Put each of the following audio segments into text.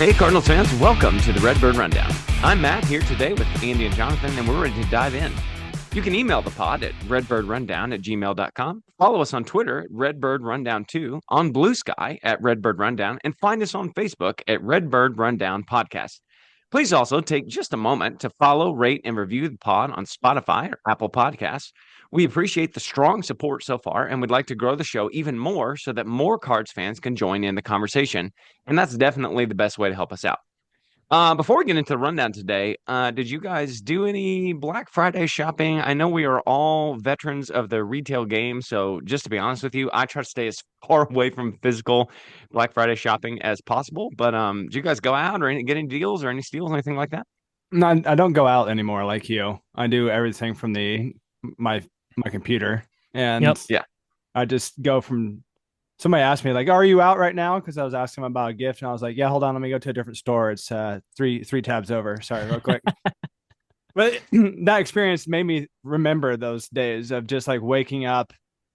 Hey, Cardinals fans, welcome to the Redbird Rundown. I'm Matt here today with Andy and Jonathan, and we're ready to dive in. You can email the pod at redbirdrundown@gmail.com. Follow us on Twitter at redbirdrundown2, on Blue Sky at Redbird Rundown, and find us on Facebook at Redbird Rundown Podcast. Please also take just a moment to follow, rate, and review the pod on Spotify or Apple Podcasts. We appreciate the strong support so far and would like to grow the show even more so that more Cards fans can join in the conversation. And that's definitely the best way to help us out. Before we get into the rundown today, did you guys do any Black Friday shopping? I know we are all veterans of the retail game, so just to be honest with you, I try to stay as far away from physical Black Friday shopping as possible. But did you guys go out or get any deals or any steals or anything like that? No, I don't go out anymore like you. I do everything from my computer, and Yep. Yeah. I just go from. Somebody asked me like, "Are you out right now?" Because I was asking them about a gift, and I was like, "Yeah, hold on, let me go to a different store. It's three tabs over. Sorry, real quick." But that experience made me remember those days of just like waking up,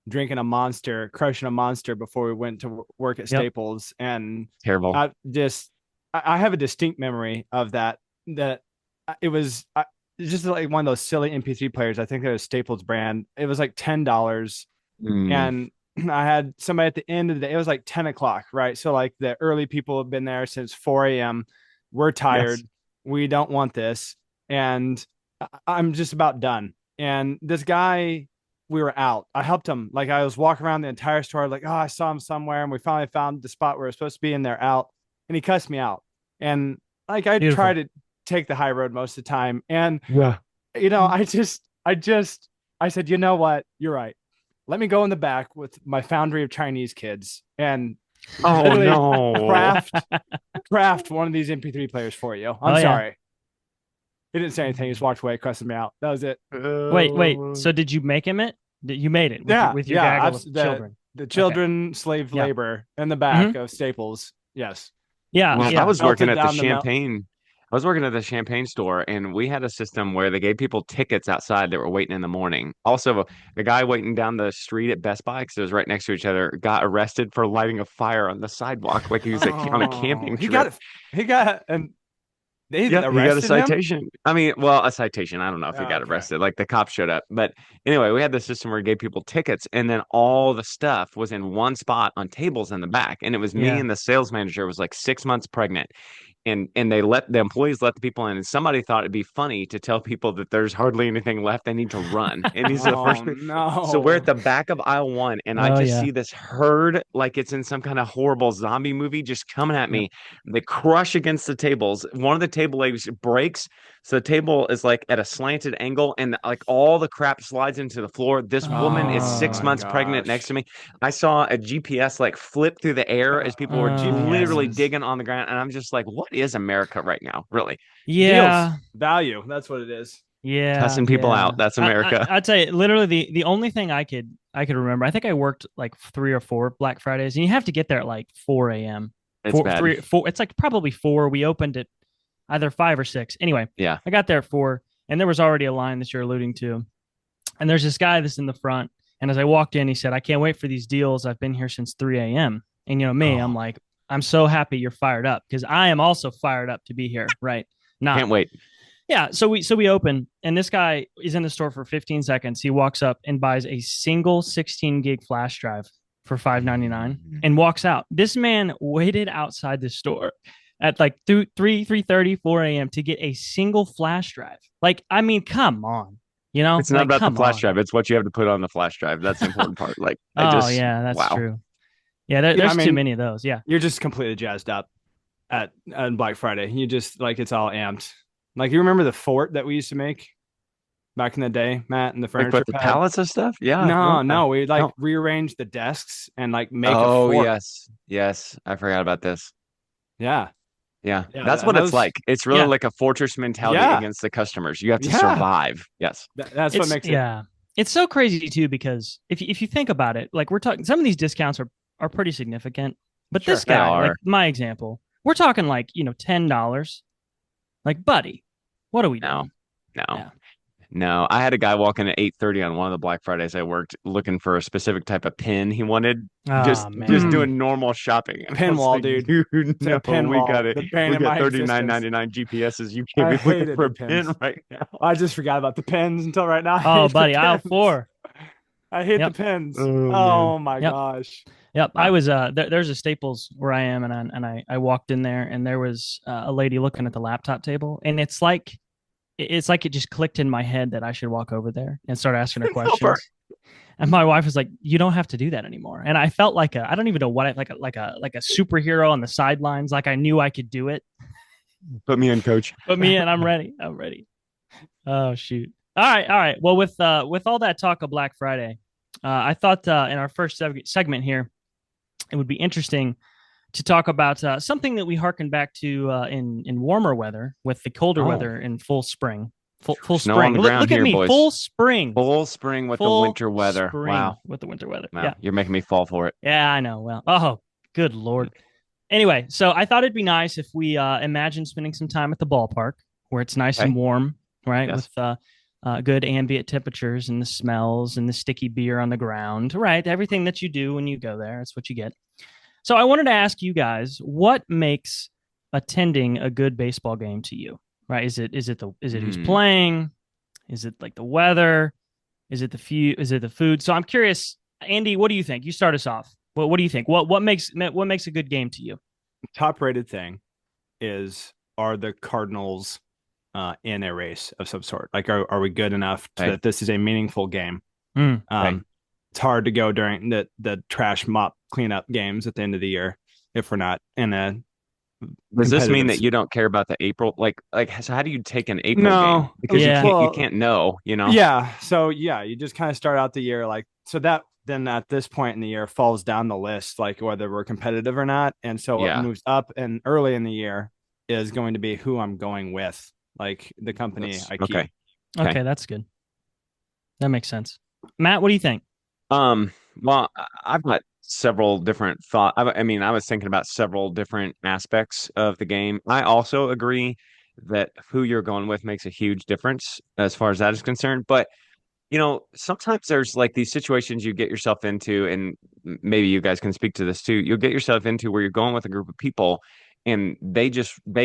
drinking a Monster, crushing a Monster before we went to work at Yep. Staples, and Terrible. I have a distinct memory of that. That it was just like one of those silly MP3 players. I think it was Staples brand. It was like $10, and I had somebody at the end of the day. It was like 10 o'clock, right? So like the early people have been there since 4 a.m. We're tired. Yes. We don't want this, and I'm just about done. And this guy, we were out. I helped him. Like I was walking around the entire store, like, oh, I saw him somewhere, and we finally found the spot where we're supposed to be, and they're out. And he cussed me out. And like I Beautiful. try to take the high road most of the time. And Yeah. I said, you know what? You're right. Let me go in the back with my foundry of Chinese kids and Oh, literally no. craft one of these MP3 players for you. I'm Oh, yeah. sorry. He didn't say anything. He just walked away, cussed me out. That was it. Wait. So did you make him it? You made it with your gaggle of children. The children slave Yeah. labor in the back of Staples. Yes. Yeah. Well, yeah. I was working Melted at the down the melt. champagne. I was working at the champagne store, and we had a system where they gave people tickets outside that were waiting in the morning. Also, the guy waiting down the street at Best Buy, because it was right next to each other, got arrested for lighting a fire on the sidewalk, like he was on a camping trip. He got and they Yeah, he got a arrested him. citation. I mean, well, a citation. I don't know if he got Okay. arrested. Like the cops showed up. But anyway, we had the system where we gave people tickets, and then all the stuff was in one spot on tables in the back. And it was me Yeah. and the sales manager was like 6 months pregnant. And they let the employees let the people in, and somebody thought it'd be funny to tell people that there's hardly anything left. They need to run. And these are the first. No. So we're at the back of aisle one, and I Oh, just yeah. see this herd like it's in some kind of horrible zombie movie just coming at me. They crush against the tables. One of the table legs breaks, so the table is like at a slanted angle, and like all the crap slides into the floor. This woman is Oh, 6 months pregnant gosh. next to me. I saw a GPS like flip through the air as people were literally GPSs. digging on the ground, and I'm just like, what is America right now? Really? Yeah. Deals. Value. That's what it is. Yeah. Cussing people yeah. out. That's America. I'd say literally the only thing I could remember. I think I worked like 3 or 4 Black Fridays, and you have to get there at like 4 a.m. It's bad. 4. It's like probably 4. We opened at either 5 or 6. Anyway, Yeah. I got there at 4, and there was already a line that you're alluding to. And there's this guy that's in the front. And as I walked in, he said, I can't wait for these deals. I've been here since 3 a.m. And I'm like, I'm so happy you're fired up, because I am also fired up to be here. Right. Can't wait. Yeah. So we open, and this guy is in the store for 15 seconds. He walks up and buys a single 16 gig flash drive for $5.99 and walks out. This man waited outside the store at like 3:30, 4 a.m. to get a single flash drive. Like, I mean, come on. It's not like, about the come flash on. drive. It's what you have to put on the flash drive. That's the important part. Like, Yeah, that's wow. true. Yeah, there's too many of those. Yeah. You're just completely jazzed up on Black Friday. You just like it's all amped. Like you remember the fort that we used to make back in the day, Matt, and the Like furniture with the pad? pallets of stuff? Yeah. No, we like No. rearranged the desks and like make a Oh, fort. yes. I forgot about this. Yeah. Yeah. Yeah, That's and what it's those- like. It's really Yeah. like a fortress mentality Yeah. against the customers. You have to Yeah. survive. Yes. That's what makes it. Yeah. It's so crazy too, because if you think about it, like we're talking, some of these discounts are pretty significant. But Sure, this they guy, are. like my example, we're talking like $10. Like, buddy, what are we doing? No. Yeah. No, I had a guy walk in at 8:30 on one of the Black Fridays I worked looking for a specific type of pin he wanted. Oh Just man. doing normal shopping. And I was Pinwall, like, dude. dude, Say a no, pinwall. The bane we of got my existence. $39.99 GPSs. You can't I be looking hated for the a pin pins. right now. I just forgot about the pins until right now. I Oh, hate the buddy, aisle pins. 4. I hate the Yep. pins. Oh man. Oh my Yep. gosh. Yep. Wow. I was there's a Staples where I am, and I walked in there, and there was a lady looking at the laptop table, and it's like it just clicked in my head that I should walk over there and start asking her questions. And my wife was like, "You don't have to do that anymore." And I felt like I don't even know what like a superhero on the sidelines. Like I knew I could do it. Put me in, coach. But me, and I'm ready. I'm ready. Oh shoot! All right. Well, with all that talk of Black Friday, I thought in our first segment here, it would be interesting to talk about something that we harken back to in warmer weather with the colder weather in full spring. Full Snow spring. on the ground Look at here, me, boys. full spring. Full spring with the Full winter weather. spring Wow. with the winter weather. Wow. Yeah. You're making me fall for it. Yeah, I know. Well, oh, good Lord. Anyway, so I thought it'd be nice if we imagine spending some time at the ballpark where it's nice and warm, right? Yes. With good ambient temperatures and the smells and the sticky beer on the ground, right? Everything that you do when you go there, it's what you get. So I wanted to ask you guys, what makes attending a good baseball game to you? Right? Is it who's playing? Is it like the weather? Is it the food? So I'm curious, Andy, what do you think? You start us off. What do you think? What makes a good game to you? Top rated thing are the Cardinals in a race of some sort? Like, are we good enough that this is a meaningful game? It's hard to go during the trash mop cleanup games at the end of the year if we're not in a. Does this mean that you don't care about the April? Like, so how do you take an April game? Because you can't know, you know? Yeah. So yeah, you just kind of start out the year like, so that then at this point in the year falls down the list, like whether we're competitive or not. And so what moves up and early in the year is going to be who I'm going with, like the company I keep. Okay, that's good. That makes sense. Matt, what do you think? Well, I've got several different thoughts. I mean, I was thinking about several different aspects of the game. I also agree that who you're going with makes a huge difference as far as that is concerned. But, you know, sometimes there's like these situations you get yourself into, and maybe you guys can speak to this too. You'll get yourself into where you're going with a group of people and they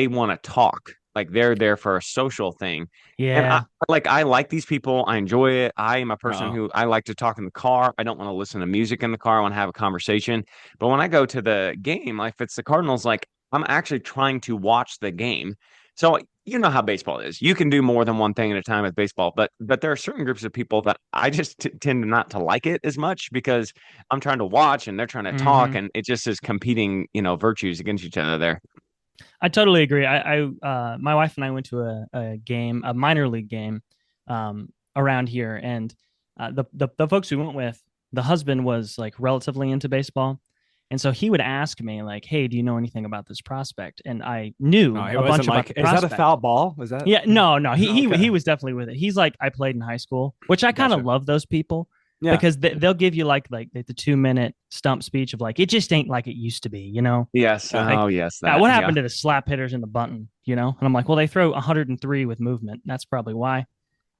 want to talk. Like they're there for a social thing. Yeah. And I like these people. I enjoy it. I am a person who I like to talk in the car. I don't want to listen to music in the car. I want to have a conversation. But when I go to the game, like if it's the Cardinals, like I'm actually trying to watch the game. So you know how baseball is. You can do more than one thing at a time with baseball, but there are certain groups of people that I just tend not to like it as much because I'm trying to watch and they're trying to talk, and it just is competing, you know, virtues against each other there. I totally agree. My wife and I went to a minor league game, around here, and the folks we went with, the husband was like relatively into baseball, and so he would ask me like, "Hey, do you know anything about this prospect?" And I knew a bunch about the prospect. Is that a foul ball? Was that? Yeah, no. He was definitely with it. He's like, I played in high school, which I kind of love those people. Yeah. Because they'll give you like the 2-minute stump speech of like, it just ain't like it used to be, you know? Yes. Yes. What happened to the slap hitters in the bunton, you know? And I'm like, well, they throw 103 with movement. That's probably why.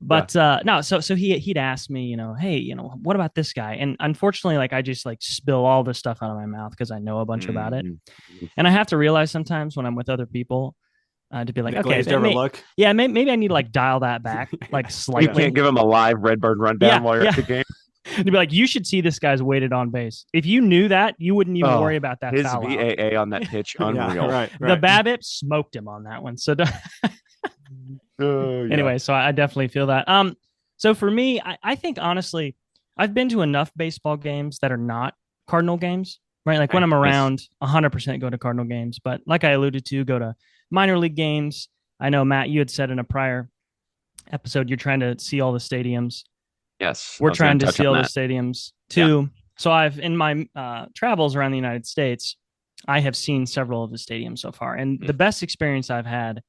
But no, so he'd ask me, you know, hey, you know, what about this guy? And unfortunately, like I just like spill all this stuff out of my mouth because I know a bunch about it. And I have to realize sometimes when I'm with other people, to be like, okay, maybe I need to like dial that back like slightly. You can't give them a live Redbird rundown while you're at the game. To be like, you should see this guy's weighted on base. If you knew that, you wouldn't even worry about that. His foul VAA on that pitch, unreal. Right. The BABIP smoked him on that one. So anyway, so I definitely feel that. So for me, I think honestly, I've been to enough baseball games that are not Cardinal games, right? Like when I'm around, 100% go to Cardinal games. But like I alluded to, go to minor league games. I know, Matt, you had said in a prior episode, you're trying to see all the stadiums. Yes. We're trying to see all the stadiums too. Yeah. So I've, in my travels around the United States, I have seen several of the stadiums so far. And the best experience I've had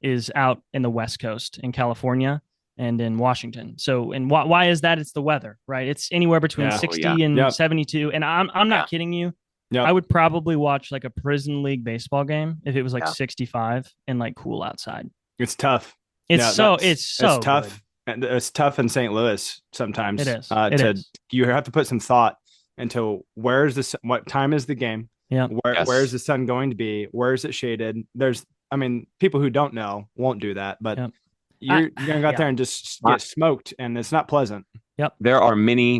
is out in the West Coast in California and in Washington. So, and why is that? It's the weather, right? It's anywhere between 60 and 72. And I'm not kidding you. Yep. I would probably watch like a prison league baseball game if it was like 65 and like cool outside. It's tough. It's tough. And it's tough in St. Louis sometimes. It is. It is. You have to put some thought into what time is the game? Yeah. Where's the sun going to be? Where is it shaded? I mean, people who don't know won't do that, but you're gonna go out there and just get smoked, and it's not pleasant. Yep. There are many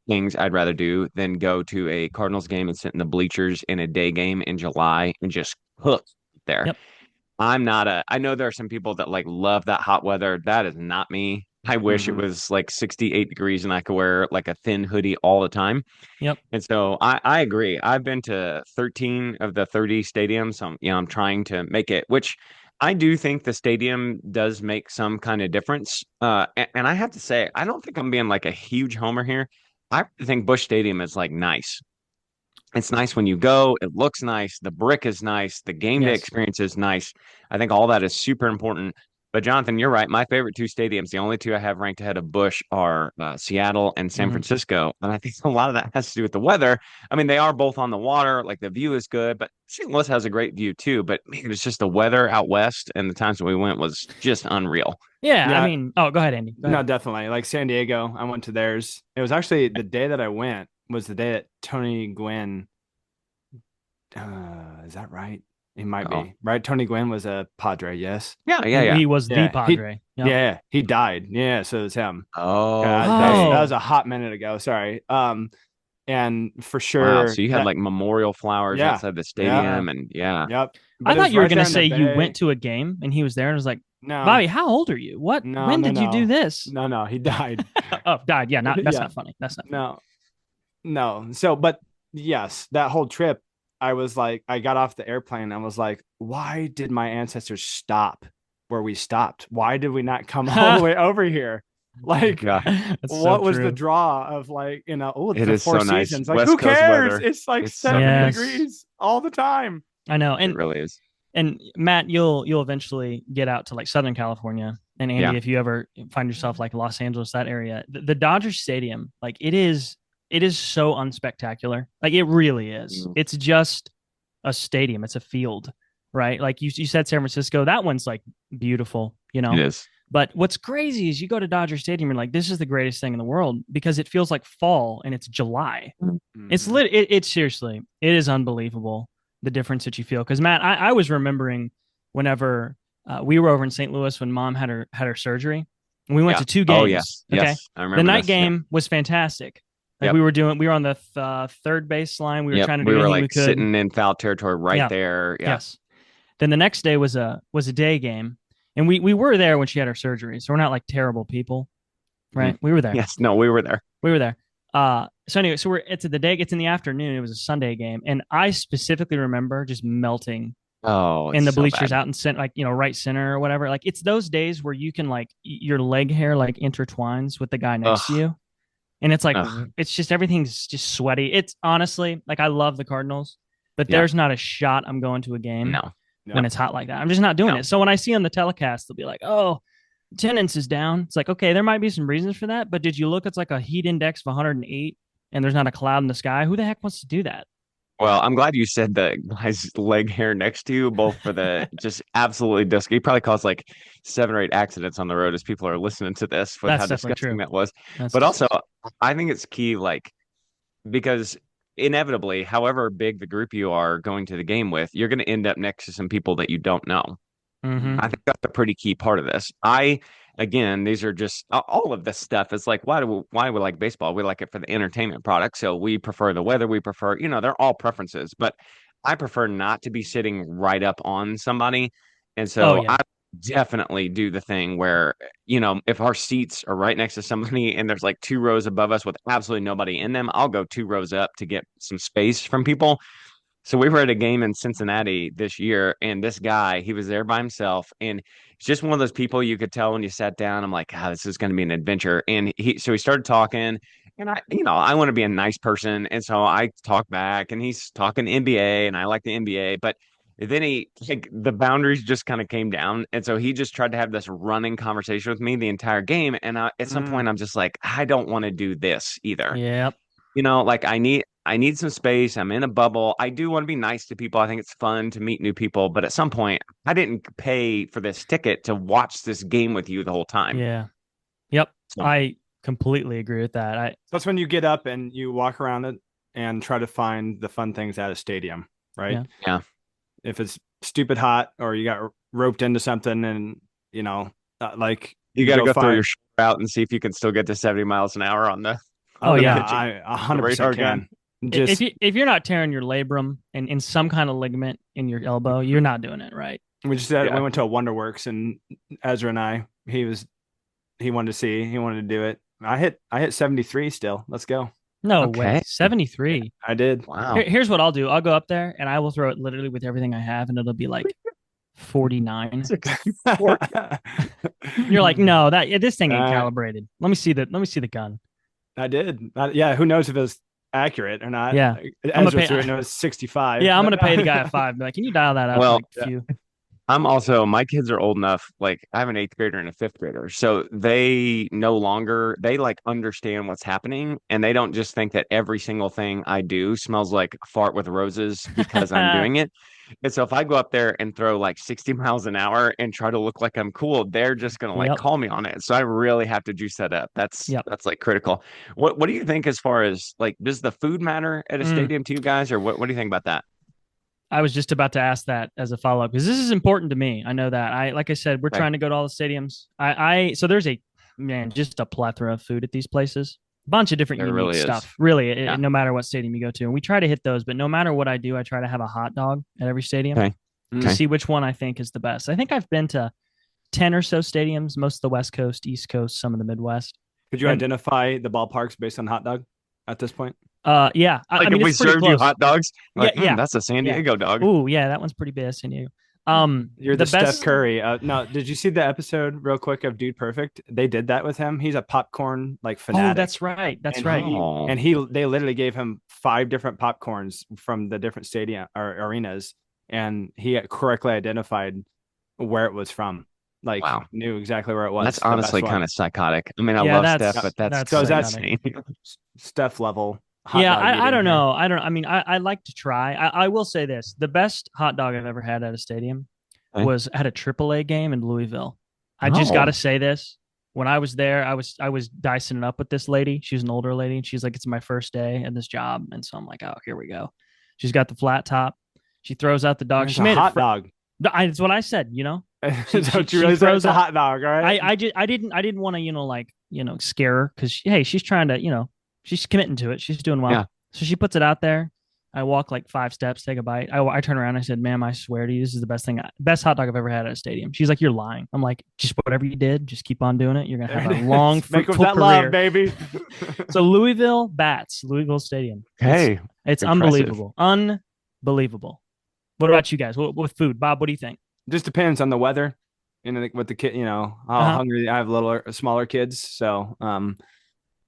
things I'd rather do than go to a Cardinals game and sit in the bleachers in a day game in July and just cook there. Yep. I know there are some people that like love that hot weather. That is not me. I wish it was like 68 degrees and I could wear like a thin hoodie all the time. Yep. And so I agree. I've been to 13 of the 30 stadiums. So, I'm trying to make it, which I do think the stadium does make some kind of difference. And I have to say, I don't think I'm being like a huge homer here. I think Busch Stadium is like nice. It's nice when you go. It looks nice. The brick is nice. The game day experience is nice. I think all that is super important. But Jonathan, you're right. My favorite two stadiums, the only two I have ranked ahead of Busch, are Seattle and San Francisco. And I think a lot of that has to do with the weather. I mean, they are both on the water. Like the view is good, but St. Louis has a great view too. But man, it's just the weather out west, and the times that we went was just unreal. Yeah. I mean, go ahead, Andy. Go ahead. No, definitely. Like San Diego, I went to theirs. It was actually the day that I went was the day that Tony Gwynn. Is that right? He might be right. Tony Gwynn was a Padre. Yes. Yeah. He was the Padre. He died. Yeah. So it's him. Oh, that was a hot minute ago. Sorry. And for sure. Wow, so you had like memorial flowers outside the stadium, and Yep. I thought you were going to say you went to a game and he was there and was like, no, Bobby, how old are you? What? No, when did you do this? No, he died. Died. Yeah. That's not funny. That's not. No. So, but yes, that whole trip. I was like, I got off the airplane and I was like, why did my ancestors stop where we stopped? Why did we not come all the way over here? Like, what was the draw of like, it's the Four Seasons. Like, who cares? Weather. It's like 70 degrees all the time. I know. And it really is. And Matt, you'll eventually get out to like Southern California. And Andy, if you ever find yourself like Los Angeles, that area, the Dodgers Stadium, like it is so unspectacular. Like it really is. It's just a stadium. It's a field, right? Like you said, San Francisco, that one's like beautiful, It is. But what's crazy is you go to Dodger Stadium, you're like, this is the greatest thing in the world because it feels like fall and it's July. It's it's seriously, it is unbelievable the difference that you feel. Because Matt, I was remembering whenever we were over in St. Louis when Mom had her surgery, and we went to two games. Oh yes, okay. I remember the night game was fantastic. Like we were on the third baseline. We were trying to do anything like we could. Sitting in foul territory right there. Yeah. Yes. Then the next day was a day game, and we were there when she had her surgery, so we're not like terrible people, right? We were there. Yes. No, we were there. We were there. So anyway, it's in the afternoon. It was a Sunday game, and I specifically remember just melting. In the bleachers out in right center or whatever. Like it's those days where you can like your leg hair like intertwines with the guy next to you. And it's like, it's just, everything's just sweaty. It's honestly, like, I love the Cardinals, but there's not a shot I'm going to a game when it's hot like that. I'm just not doing it. So when I see on the telecast, they'll be like, oh, attendance is down. It's like, okay, there might be some reasons for that, but did you look? It's like a heat index of 108 and there's not a cloud in the sky. Who the heck wants to do that? Well, I'm glad you said the guy's leg hair next to you, both for the just absolutely dusky. He probably caused like 7 or 8 accidents on the road as people are listening to this with how disgusting that was. But also, I think it's key, like, because inevitably, however big the group you are going to the game with, you're going to end up next to some people that you don't know. I think that's a pretty key part of this. Again, these are just all of this stuff is like, why we like baseball? We like it for the entertainment product. So we prefer the weather. We prefer, they're all preferences, but I prefer not to be sitting right up on somebody. And so I definitely do the thing where, if our seats are right next to somebody and there's like 2 rows above us with absolutely nobody in them, I'll go 2 rows up to get some space from people. So we were at a game in Cincinnati this year, and this guy, he was there by himself, and he's just one of those people you could tell when you sat down. I'm like, this is going to be an adventure. And he started talking, and I want to be a nice person, and so I talk back, and he's talking NBA, and I like the NBA, but then the boundaries just kind of came down, and so he just tried to have this running conversation with me the entire game, and at some point I'm just like, I don't want to do this either. Yep. Like I need I need some space. I'm in a bubble. I do want to be nice to people. I think it's fun to meet new people. But at some point, I didn't pay for this ticket to watch this game with you the whole time. Yeah. Yep. So, I completely agree with that. That's when you get up and you walk around it and try to find the fun things at a stadium, right? Yeah. If it's stupid hot or you got roped into something and, like You got to go throw find- your shoulder out and see if you can still get to 70 miles an hour on the. Oh, yeah, pitching. I 100% radar can. gun. Just If you're not tearing your labrum and in some kind of ligament in your elbow, you're not doing it right. we just said Yeah. we went to a Wonderworks and Ezra and I, he wanted to do it. I hit 73 still. Let's go. No Okay. way. 73. I did. Wow. Here's what I'll do. I'll go up there and I will throw it literally with everything I have, and it'll be like 49. You're like, no, this thing ain't calibrated. Let me see the gun. I did. Yeah, who knows if it was accurate or not? Yeah. Ezra threw it and it was 65. Yeah, I'm gonna pay the guy a $5. Be like, can you dial that up? Well, like a few? My kids are old enough, like I have an 8th grader and a 5th grader. So they like understand what's happening, and they don't just think that every single thing I do smells like a fart with roses because I'm doing it. And so if I go up there and throw like 60 miles an hour and try to look like I'm cool, they're just going to like call me on it. So I really have to juice that up. That's like critical. What do you think as far as like, does the food matter at a stadium to you guys, or what do you think about that? I was just about to ask that as a follow-up because this is important to me. I know that. Like I said, we're trying to go to all the stadiums. So there's just a plethora of food at these places. A bunch of different unique stuff. Really, no matter what stadium you go to. And we try to hit those, but no matter what I do, I try to have a hot dog at every stadium to see which one I think is the best. I think I've been to 10 or so stadiums, most of the West Coast, East Coast, some of the Midwest. Could you identify the ballparks based on hot dog at this point? Yeah. Like, I mean, if we served you hot dogs, like, that's a San Diego dog. Ooh, yeah, that one's pretty big, San Diego. You're the Steph Curry. No, did you see the episode real quick of Dude Perfect? They did that with him. He's a popcorn like fanatic. Oh, that's right. They literally gave him 5 different popcorns from the different stadium or arenas, and he correctly identified where it was from. Like, knew exactly where it was. That's honestly kind of psychotic. I mean, I love Steph, but that's insane. Steph level. I don't know. I like to try. I will say this: the best hot dog I've ever had at a stadium was at a AAA game in Louisville. I just got to say this: when I was there, I was dicing it up with this lady. She's an older lady, and she's like, "It's my first day at this job," and so I'm like, "Oh, here we go." She's got the flat top. She throws out the dog. She made a hot dog. That's what I said. Don't you realize it's a hot dog? All right. I didn't want to scare her because she's trying to she's committing to it. She's doing well. Yeah. So she puts it out there. I walk like 5 steps, take a bite. I turn around. I said, "Ma'am, I swear to you, this is the best hot dog I've ever had at a stadium." She's like, "You're lying." I'm like, "Just whatever you did, just keep on doing it. You're gonna have a long, fruitful career, love, baby." So Louisville Stadium. Hey, it's unbelievable, unbelievable. What about you guys? With food, Bob? What do you think? Just depends on the weather, with the kid. How hungry. I have smaller kids, so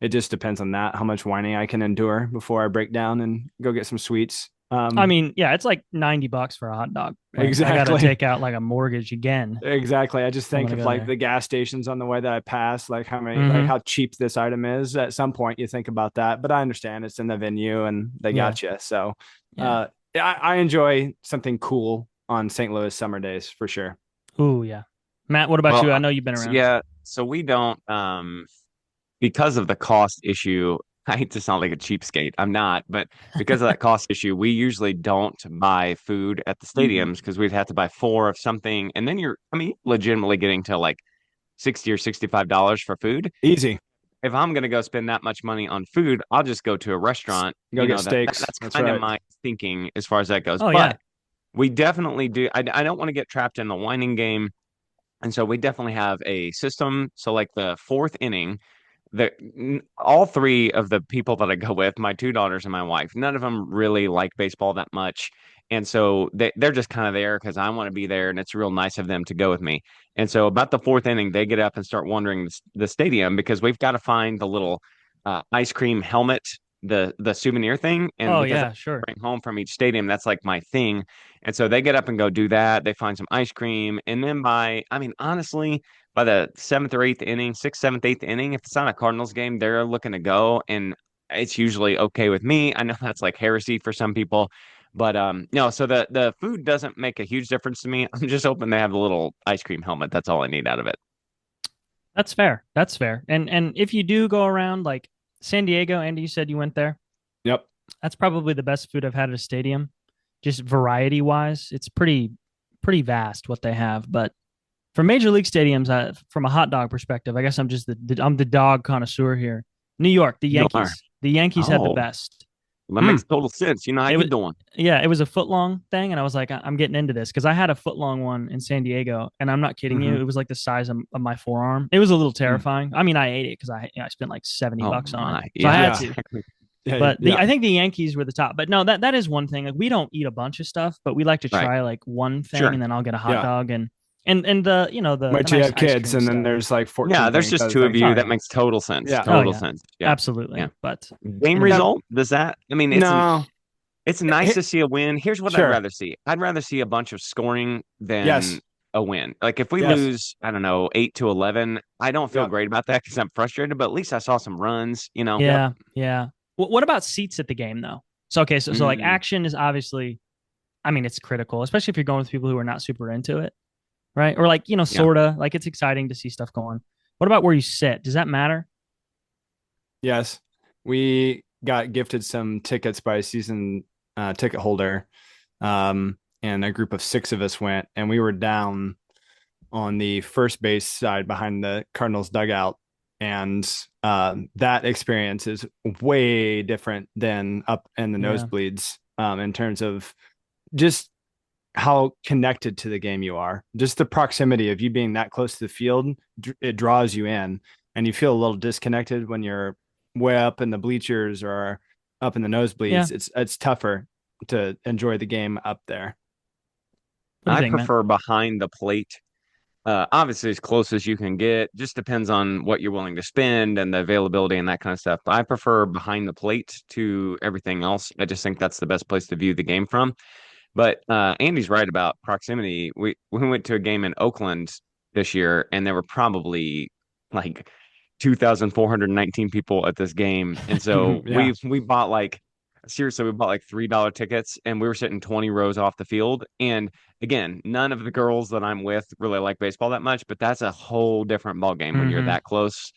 it just depends on that, how much whining I can endure before I break down and go get some sweets. It's like $90 for a hot dog. Right? Exactly. I got to take out like a mortgage again. Exactly. I just think of like the gas stations on the way that I pass, like how many, like how cheap this item is. At some point, you think about that, but I understand it's in the venue and they got you. So, I enjoy something cool on St. Louis summer days for sure. Ooh, yeah. Matt, what about you? I know you've been around. Yeah. So we don't, because of the cost issue, I hate to sound like a cheapskate. I'm not, but because of that cost issue, we usually don't buy food at the stadiums because we'd have to buy 4 of something. And then you're legitimately getting to like $60 or $65 for food. Easy. If I'm going to go spend that much money on food, I'll just go to a restaurant. Go get steaks. That's kind of my thinking as far as that goes. Oh, but we definitely do. I don't want to get trapped in the whining game. And so we definitely have a system. So like the 4th inning, all 3 of the people that I go with, my 2 daughters and my wife, none of them really like baseball that much. And so they're just kind of there because I want to be there, and it's real nice of them to go with me. And so about the 4th inning, they get up and start wandering the stadium because we've got to find the little ice cream helmet, the souvenir thing. And sure. Bring home from each stadium. That's like my thing. And so they get up and go do that. They find some ice cream. And then honestly, by the 7th or 8th inning, 6th, 7th, 8th inning, if it's not a Cardinals game, they're looking to go. And it's usually okay with me. I know that's like heresy for some people, but no. So the food doesn't make a huge difference to me. I'm just hoping they have the little ice cream helmet. That's all I need out of it. That's fair. That's fair. And if you do go around like San Diego, Andy, you said you went there. Yep. That's probably the best food I've had at a stadium, just variety wise. It's pretty vast what they have. But for major league stadiums, from a hot dog perspective, I guess I'm just I'm the dog connoisseur here. New York, the You are. Yankees. The Yankees had the Oh, best. that makes total sense. You know how It you was- doing? Yeah, it was a foot long thing, and I was like, I'm getting into this because I had a foot long one in San Diego, and I'm not kidding you. It was like the size of my forearm. It was a little terrifying. I mean, I ate it because I spent like $70 on it, so I had to. Yeah, But yeah. I think the Yankees were the top. But no, that is one thing. Like we don't eat a bunch of stuff, but we like to try like one thing, Sure. and then I'll get a hot Yeah. dog and the the Wait the till you nice have kids, ice cream and then stuff. there's like 14. Yeah, there's things. just two of Like, you. oh, That yeah. makes total sense. Yeah. Total yeah. sense. Yeah. Absolutely. Yeah. But Game result, does that? I mean, no. it's nice to see a win. Here's what Sure. I'd rather see. I'd rather see a bunch of scoring than Yes. a win. Like if we Yes. lose, I don't know, 8-11, I don't feel Yep. great about that because I'm frustrated, but at least I saw some runs, you know. yeah, yeah. What about seats at the game though? So okay, so like Mm. action is obviously, I mean, it's critical, especially if you're going with people who are not super into it, right? Or like sorta like it's exciting to see stuff going. What about where you sit? Does that matter? Yes. We got gifted some tickets by a season ticket holder. And a group of 6 of us went, and we were down on the first base side behind the Cardinals dugout. And that experience is way different than up in the nosebleeds in terms of just how connected to the game you are. Just the proximity of you being that close to the field, it draws you in, and you feel a little disconnected when you're way up in the bleachers or up in the nosebleeds. It's tougher to enjoy the game up there. What do you I think, prefer behind the plate. Obviously, as close as you can get. Just depends on what you're willing to spend and the availability and that kind of stuff. But I prefer behind the plate to everything else. I just think that's the best place to view the game from. But Andy's right about proximity. We went to a game in Oakland this year, and there were probably like 2,419 people at this game, and so Yeah. we bought like seriously, we bought like $3 tickets, and we were sitting 20 rows off the field. And again, none of the girls that I'm with really like baseball that much, but that's a whole different ball game when you're Mhm. that close.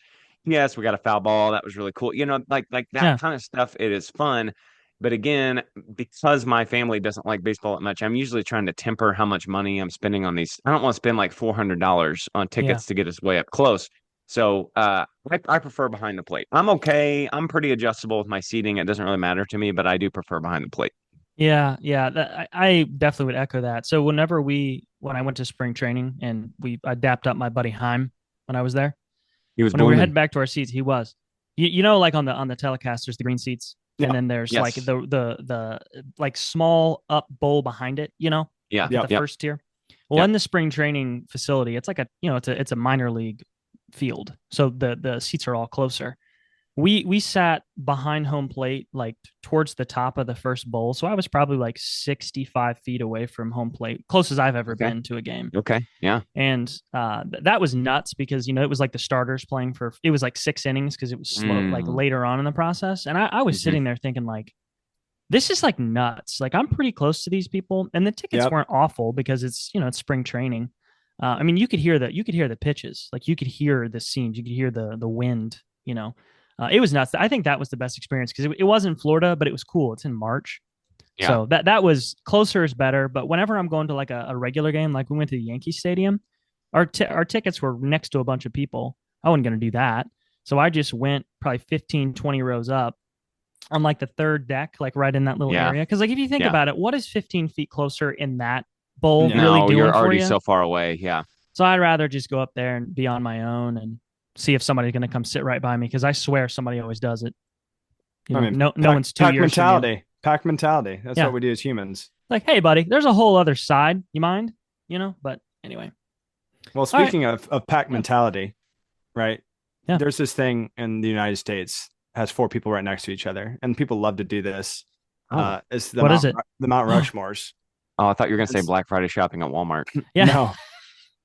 Yes, we got a foul ball. That was really cool. You know, like that Yeah. kind of stuff. It is fun. But again, because my family doesn't like baseball that much, I'm usually trying to temper how much money I'm spending on these. I don't want to spend like $400 on tickets to get us way up close. So I prefer behind the plate. I'm okay. I'm pretty adjustable with my seating. It doesn't really matter to me, but I do prefer behind the plate. Yeah, I definitely would echo that. So when I went to spring training and I dapped up my buddy Heim when I was there. He was When we were blooming. heading back to our seats, he was. You know, like on the telecast, there's the green seats, and then there's Yes. like the like small up bowl behind it. You know, Yeah. like at the first tier. Well, in the spring training facility, it's like it's a minor league field, so the seats are all closer. We sat behind home plate, like towards the top of the first bowl. So I was probably like 65 feet away from home plate, closest I've ever been to a game. Okay. Yeah. And that was nuts because, it was like the starters playing it was like 6 innings because it was slow, like later on in the process. And I was sitting there thinking like, this is like nuts. Like I'm pretty close to these people, and the tickets weren't awful because it's spring training. I mean, you could hear the pitches, like you could hear the seams, you could hear the wind. It was nuts. I think that was the best experience because it was in Florida, but it was cool. It's in March. Yeah. So that was closer is better. But whenever I'm going to like a regular game, like we went to the Yankee Stadium, our tickets were next to a bunch of people. I wasn't going to do that. So I just went probably 15, 20 rows up on like the third deck, like right in that little area. Because like if you think about it, what is 15 feet closer in that bowl really doing you're for already you? so far away. Yeah. So I'd rather just go up there and be on my own and see if somebody's going to come sit right by me because I swear somebody always does it. No one's 2 years from you. Pack mentality. That's what we do as humans. Like, hey, buddy, there's a whole other side. You mind? But anyway. Well, speaking of pack mentality, right? Yeah. There's this thing in the United States has 4 people right next to each other, and people love to do this. It's the is it? The Mount Rushmores. Oh, I thought you were going to say Black Friday shopping at Walmart. Yeah. No.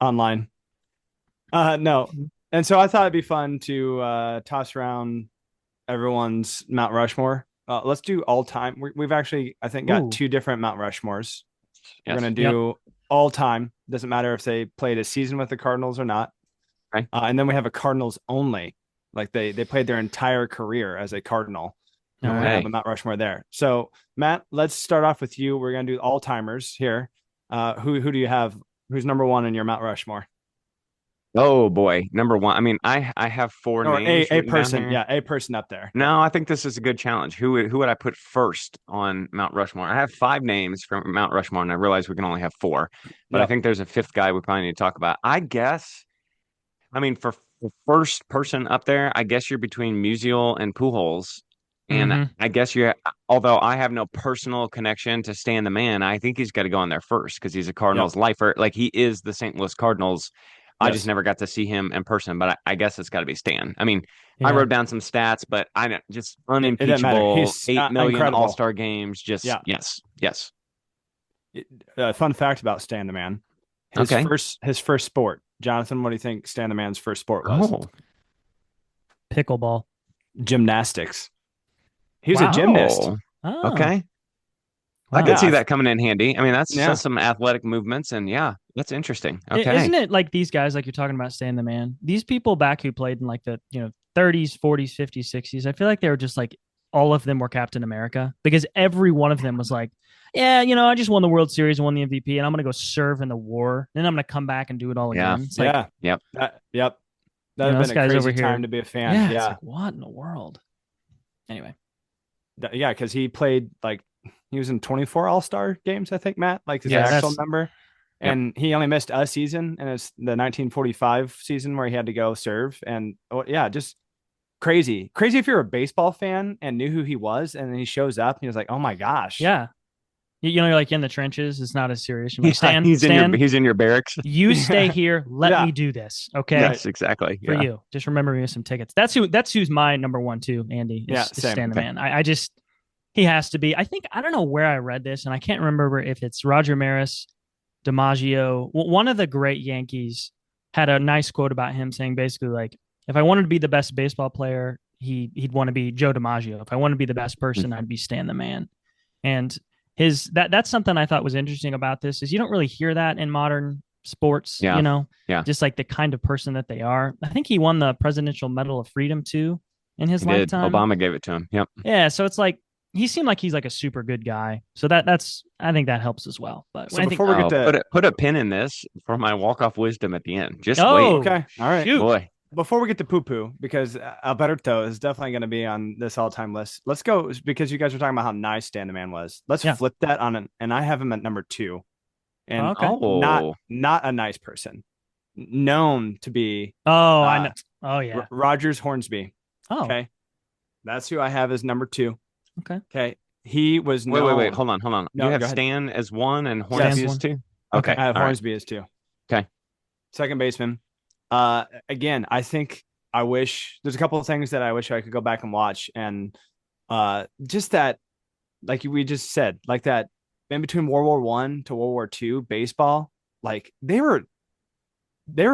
Online. No. And so I thought it'd be fun to toss around everyone's Mount Rushmore. Let's do all time. We've actually, I think, got Ooh. 2 different Mount Rushmores. We're Yes. gonna do all time. Doesn't matter if they played a season with the Cardinals or not. Okay. And then we have a Cardinals only. Like they played their entire career as a Cardinal. And All we right. have a Mount Rushmore there. So Matt, let's start off with you. We're gonna do all timers here. Who do you have? Who's number 1 in your Mount Rushmore? Oh boy, number one. I mean, I have 4 Or names a written down person. here. Yeah, a person up there. No, I think this is a good challenge. Who would I put first on Mount Rushmore? I have 5 names from Mount Rushmore, and I realize we can only have 4. But I Yep. think there's a 5th guy we probably need to talk about. I guess. I mean, for first person up there, I guess you're between Musial and Pujols. And Mhm. I guess although I have no personal connection to Stan the Man, I think he's got to go in there first because he's a Cardinals lifer. Like he is the St. Louis Cardinals. I just Yes. never got to see him in person, but I guess it's got to be Stan. I mean, I Yeah. wrote down some stats, but I don't just It doesn't matter. unimpeachable He's 8 million incredible. All-Star games. Just Yeah. yes. Fun fact about Stan the Man. His Okay. first sport. Jonathan, what do you think Stan the Man's first sport was? Oh, Pickleball. Gymnastics. He was Wow. a gymnast. Oh. okay. Wow. I could see that coming in handy. I mean, that's Yeah. some athletic movements, and yeah, that's interesting. I- Okay. Isn't it like these guys, like you're talking about, Stan the Man? These people back who played in like the 30s, 40s, 50s, 60s. I feel like they were just like all of them were Captain America because every one of them was like, yeah, I just won the World Series and won the MVP, and I'm gonna go serve in the war. Then I'm gonna come back and do it all Yeah. again. It's like, Yep. Yep. That'd this have been a guy's crazy over here. time to be a fan. yeah, it's Yeah. like, what in the world? Anyway, Yeah, because he played he was in 24 All-Star games, I think, Matt, like his Yeah, actual that's- number. Yep. And he only missed a season, and it's the 1945 season where he had to go serve. And just crazy. Crazy if you're a baseball fan and knew who he was, and then he shows up and he was like, oh my gosh. yeah, you're like in the trenches. It's not as serious. You're like, Stan, he's Stan, in your barracks. you stay here. Let Yeah. me do this, okay? Yes, exactly. For Yeah. you. Just remember me with some tickets. That's who's my number 1 too, Andy. Yeah, Is same. Stan the Okay. Man. I just he has to be. I don't know where I read this, and I can't remember if it's Roger Maris, DiMaggio. One of the great Yankees had a nice quote about him saying basically like, if I wanted to be the best baseball player, he'd want to be Joe DiMaggio. If I wanted to be the best person, I'd be Stan the Man. And that's something I thought was interesting about this is you don't really hear that in modern sports, Yeah. Yeah. just like the kind of person that they are. I think he won the Presidential Medal of Freedom too in his He did. lifetime. Obama gave it to him. Yep. Yeah, so it's like he seemed like he's like a super good guy. So I think that helps as well. But So I think, before we get to put a pin in this for my walk-off wisdom at the end. Just Oh, wait. okay, all right. shoot. Boy. Before we get to poo poo, because Alberto is definitely going to be on this all time list. Let's go because you guys were talking about how nice Stan the Man was. Let's Yeah. flip that on and I have him at number 2, and Okay. not a nice person, known to be Oh, I know. Oh yeah. Rogers Hornsby. Oh, Okay, that's who I have as number 2. okay. Okay, he was Wait. Hold on. No, you have go ahead. Stan as 1 and Hornsby Stan's as 2? Okay. Okay. I have all right. Hornsby as 2. Okay. Second baseman. Again, I think I wish there's a couple of things that I wish I could go back and watch, and just that, like we just said, like that in between World War One to World War II baseball, like they were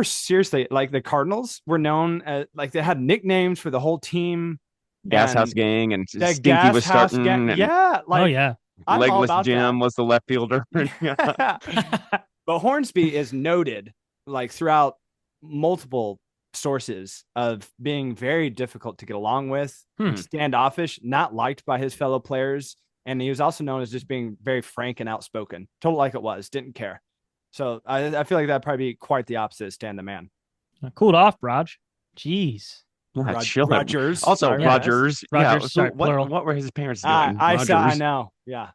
seriously like the Cardinals were known as like they had nicknames for the whole team. Gas and House Gang and that Stinky Gas was House starting. Gang- and yeah, like Oh yeah. I'm all Legless about Jim that. was the left fielder. But Hornsby is noted like throughout multiple sources of being very difficult to get along with, standoffish, not liked by his fellow players. And he was also known as just being very frank and outspoken, told it like it was, didn't care. So I feel like that'd probably be quite the opposite of Stan the Man. Cooled off, Raj. Jeez. Rogers. Also, Sorry. Rogers. Rogers, Yeah. sorry, plural. What were his parents doing? I Rogers. know. Yeah.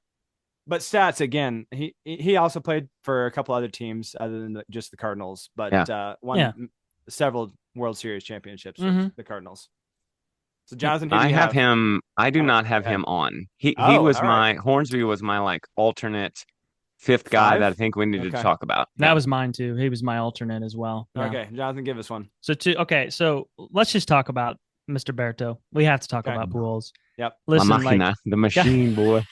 But stats again, he also played for a couple other teams other than just the Cardinals, but won several World Series championships with the Cardinals. So Jonathan, who do I you have him. I do not have okay. him on. He Oh, was all my right. Hornsby was my like alternate 5th guy 5? that I think we needed to Okay. talk about. That was mine too. He was my alternate as well. Yeah. Okay, Jonathan, give us one. So let's just talk about Mr. Berto. We have to talk Okay. about Pujols. Yep. Listen, La like Machina, the machine, boy.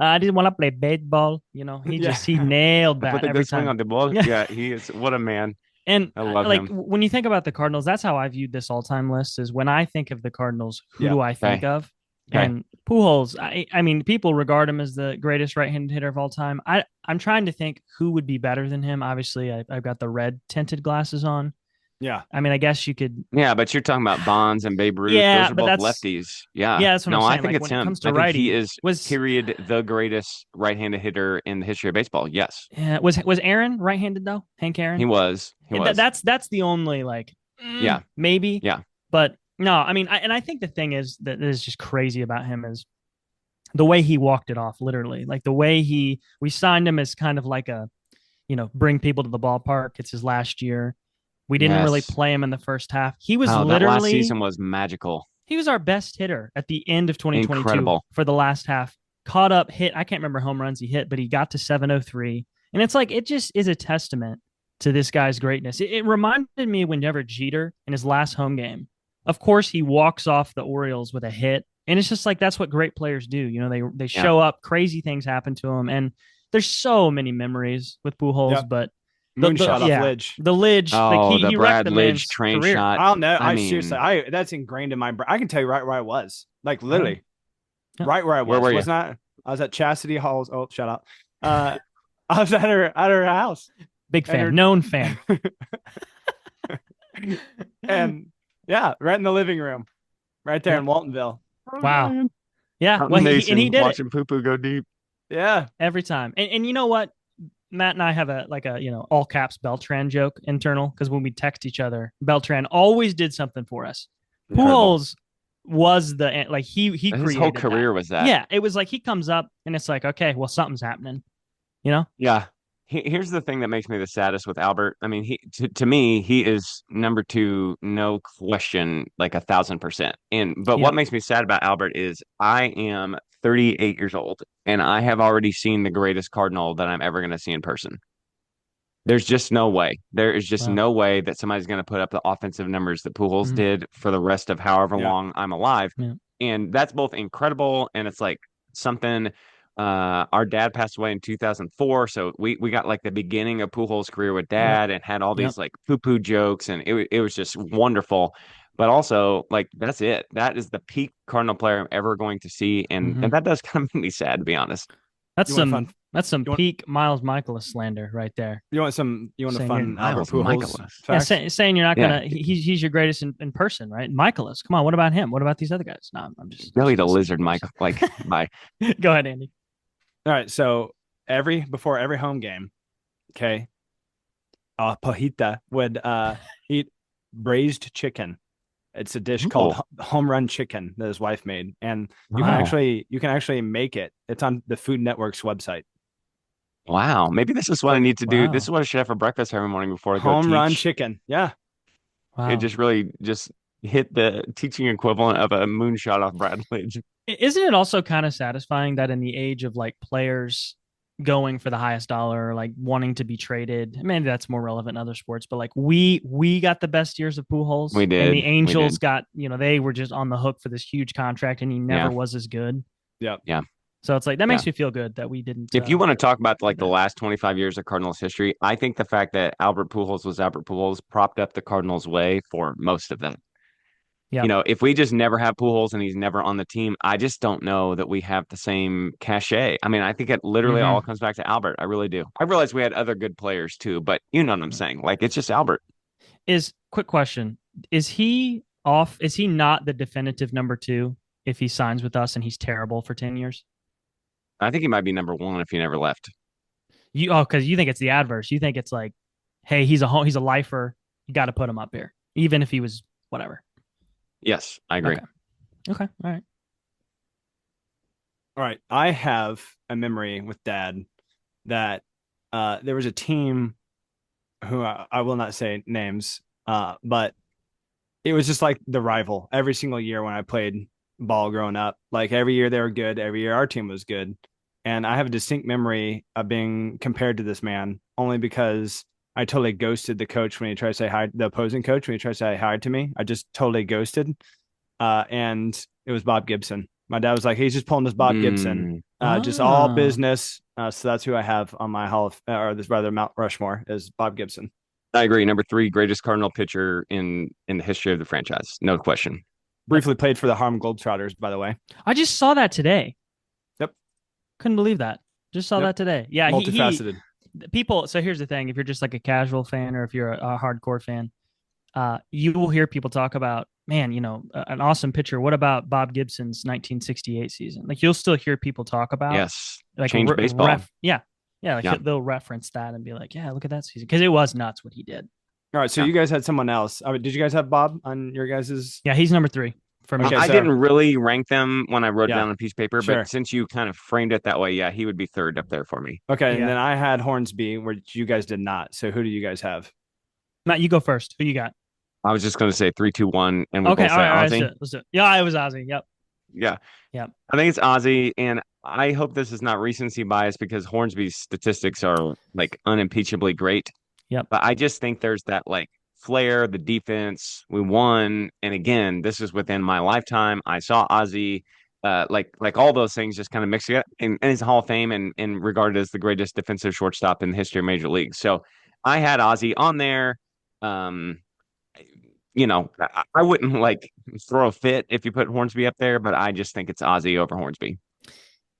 I didn't want to play baseball. He Yeah. he nailed I that put a every good swing time. on the ball. Yeah. Yeah, he is. What a man. And I love like him. when you think about the Cardinals, that's how I viewed this all-time list. Is when I think of the Cardinals, who do I think Okay. of? Okay. And Pujols, I mean, people regard him as the greatest right-handed hitter of all time. I'm trying to think who would be better than him. Obviously, I've got the red tinted glasses on. Yeah. I mean, I guess you could. Yeah, but you're talking about Bonds and Babe Ruth. Yeah, Those are but both that's lefties. Yeah. yeah, that's what I'm No, I saying. think Like it's when it him. comes to I think he righty, is, period, the greatest right-handed hitter in the history of baseball. Yes. was Aaron right-handed though? Hank Aaron. He was. He was. That's the only like Yeah. maybe. Yeah. But no, I mean, I think the thing is that is just crazy about him is the way he walked it off, literally. Like the way we signed him as kind of like a, bring people to the ballpark. It's his last year. We didn't really Yes. play him in the first half. He was that last literally season was magical. he was our best hitter at the end of 2022 Incredible. for the last half. Caught up, hit. I can't remember home runs he hit, but he got to 703. And it's like, it just is a testament to this guy's greatness. It reminded me whenever Jeter in his last home game, of course, he walks off the Orioles with a hit. And it's just like, that's what great players do. They show up, crazy things happen to them. And there's so many memories with Pujols, but Moonshot off Lidge. The Lidge. Oh, like the he wrecked Brad the Lidge man's train career. shot. I don't know. I mean, seriously, that's ingrained in my brain. I can tell you right where I was. Like literally, right where I was. Where were you? I was at Chastity Hall's. Oh, shut up. I was at her house. Big fan, known fan. And yeah, right in the living room, right there in Waltonville. Wow. Yeah. Well, he did watching Poo-Poo go deep. Yeah. Every time. And you know what? Matt and I have a all caps Beltran joke internal because when we text each other, Beltran always did something for us. Pujols was he created his whole career was that. Yeah, it was like he comes up and it's like, okay, well, something's happening. Yeah. Here's the thing that makes me the saddest with Albert. I mean, to me, he is number 2, no question, like 1,000%. But what makes me sad about Albert is I am 38 years old and I have already seen the greatest Cardinal that I'm ever going to see in person. There's just no way. There is just no way that somebody's going to put up the offensive numbers that Pujols did for the rest of however long I'm alive. Yeah. And that's both incredible and it's like something. Our dad passed away in 2004, so we got like the beginning of Pujols' career with Dad and had all these like poo-poo jokes, and it was just wonderful. But also, like, that's it. That is the peak Cardinal player I'm ever going to see, and that does kind of make me sad, to be honest. That's some peak Miles Michaelis slander right there. You want a fun Miles Michaelis? Yeah, saying you're not gonna. He's your greatest in person, right? Michaelis, come on. What about him? What about these other guys? No, I'm just. Go eat a lizard, Mike. Like, bye. Go ahead, Andy. All right, so before every home game, okay, Pajita would eat braised chicken. It's a dish called home run chicken that his wife made, and you can actually make it. It's on the Food Network's website. Wow, maybe this is what I need to do. This is what I should have for breakfast every morning before I go home run chicken. Yeah, wow. It just really hit the teaching equivalent of a moonshot off Brad Lidge. Isn't it also kind of satisfying that in the age of like players going for the highest dollar, like wanting to be traded, maybe that's more relevant in other sports, but like we got the best years of Pujols. We did. And the Angels got, they were just on the hook for this huge contract and he never was as good. Yeah. Yeah. So it's like, that makes me feel good that we didn't. If you want to talk about like the last 25 years of Cardinals history, I think the fact that Albert Pujols was Albert Pujols propped up the Cardinals' way for most of them. Yeah. If we just never have Pujols and he's never on the team, I just don't know that we have the same cachet. I mean, I think it literally all comes back to Albert. I really do. I realize we had other good players too, but you know what I'm saying? Like, it's just Albert. Quick question. Is he off? Is he not the definitive number 2 if he signs with us and he's terrible for 10 years? I think he might be number 1 if he never left. Because you think it's the adverse. You think it's like, hey, he's a lifer. You got to put him up here, even if he was whatever. Yes, I agree. Okay. All right. I have a memory with Dad that there was a team who I will not say names, but it was just like the rival every single year when I played ball growing up. Like every year they were good. Every year our team was good. And I have a distinct memory of being compared to this man only because I totally ghosted the coach when he tried to say hi, the opposing coach when he tried to say hi to me. I just totally ghosted. And it was Bob Gibson. My dad was like, he's just pulling this Bob Gibson, just all business. So that's who I have on my Mount Rushmore is Bob Gibson. I agree. Number 3, greatest Cardinal pitcher in the history of the franchise. No question. Briefly played for the Harlem Globetrotters, by the way. I just saw that today. Yep. Couldn't believe that. Just saw that today. Yeah. Multifaceted. People. So here's the thing. If you're just like a casual fan or if you're a hardcore fan, you will hear people talk about, man, an awesome pitcher. What about Bob Gibson's 1968 season? Like you'll still hear people talk about. Yes. Like change baseball. Yeah. They'll reference that and be like, yeah, look at that season. Because it was nuts what he did. All right. So you guys had someone else. Did you guys have Bob on your guys's? Yeah, he's number 3 for me. Okay, I didn't really rank them when I wrote it down on a piece of paper, Sure. but since you kind of framed it that way, yeah, he would be 3rd up there for me. Okay. And then I had Hornsby, which you guys did not. So who do you guys have? Matt, you go first. Who you got? I was just going to say 3, 2, 1, and we both say Ozzy. Let's do it. Yeah, it was Ozzy. Yep. Yeah. Yep. I think it's Ozzy, and I hope this is not recency bias because Hornsby's statistics are like unimpeachably great. Yep. But I just think there's that like flair, the defense. We won, and again, this is within my lifetime. I saw Ozzy, like all those things just kind of mixed together, and he's Hall of Fame and regarded as the greatest defensive shortstop in the history of Major League. So I had Ozzy on there. I wouldn't like throw a fit if you put Hornsby up there, but I just think it's Ozzy over Hornsby.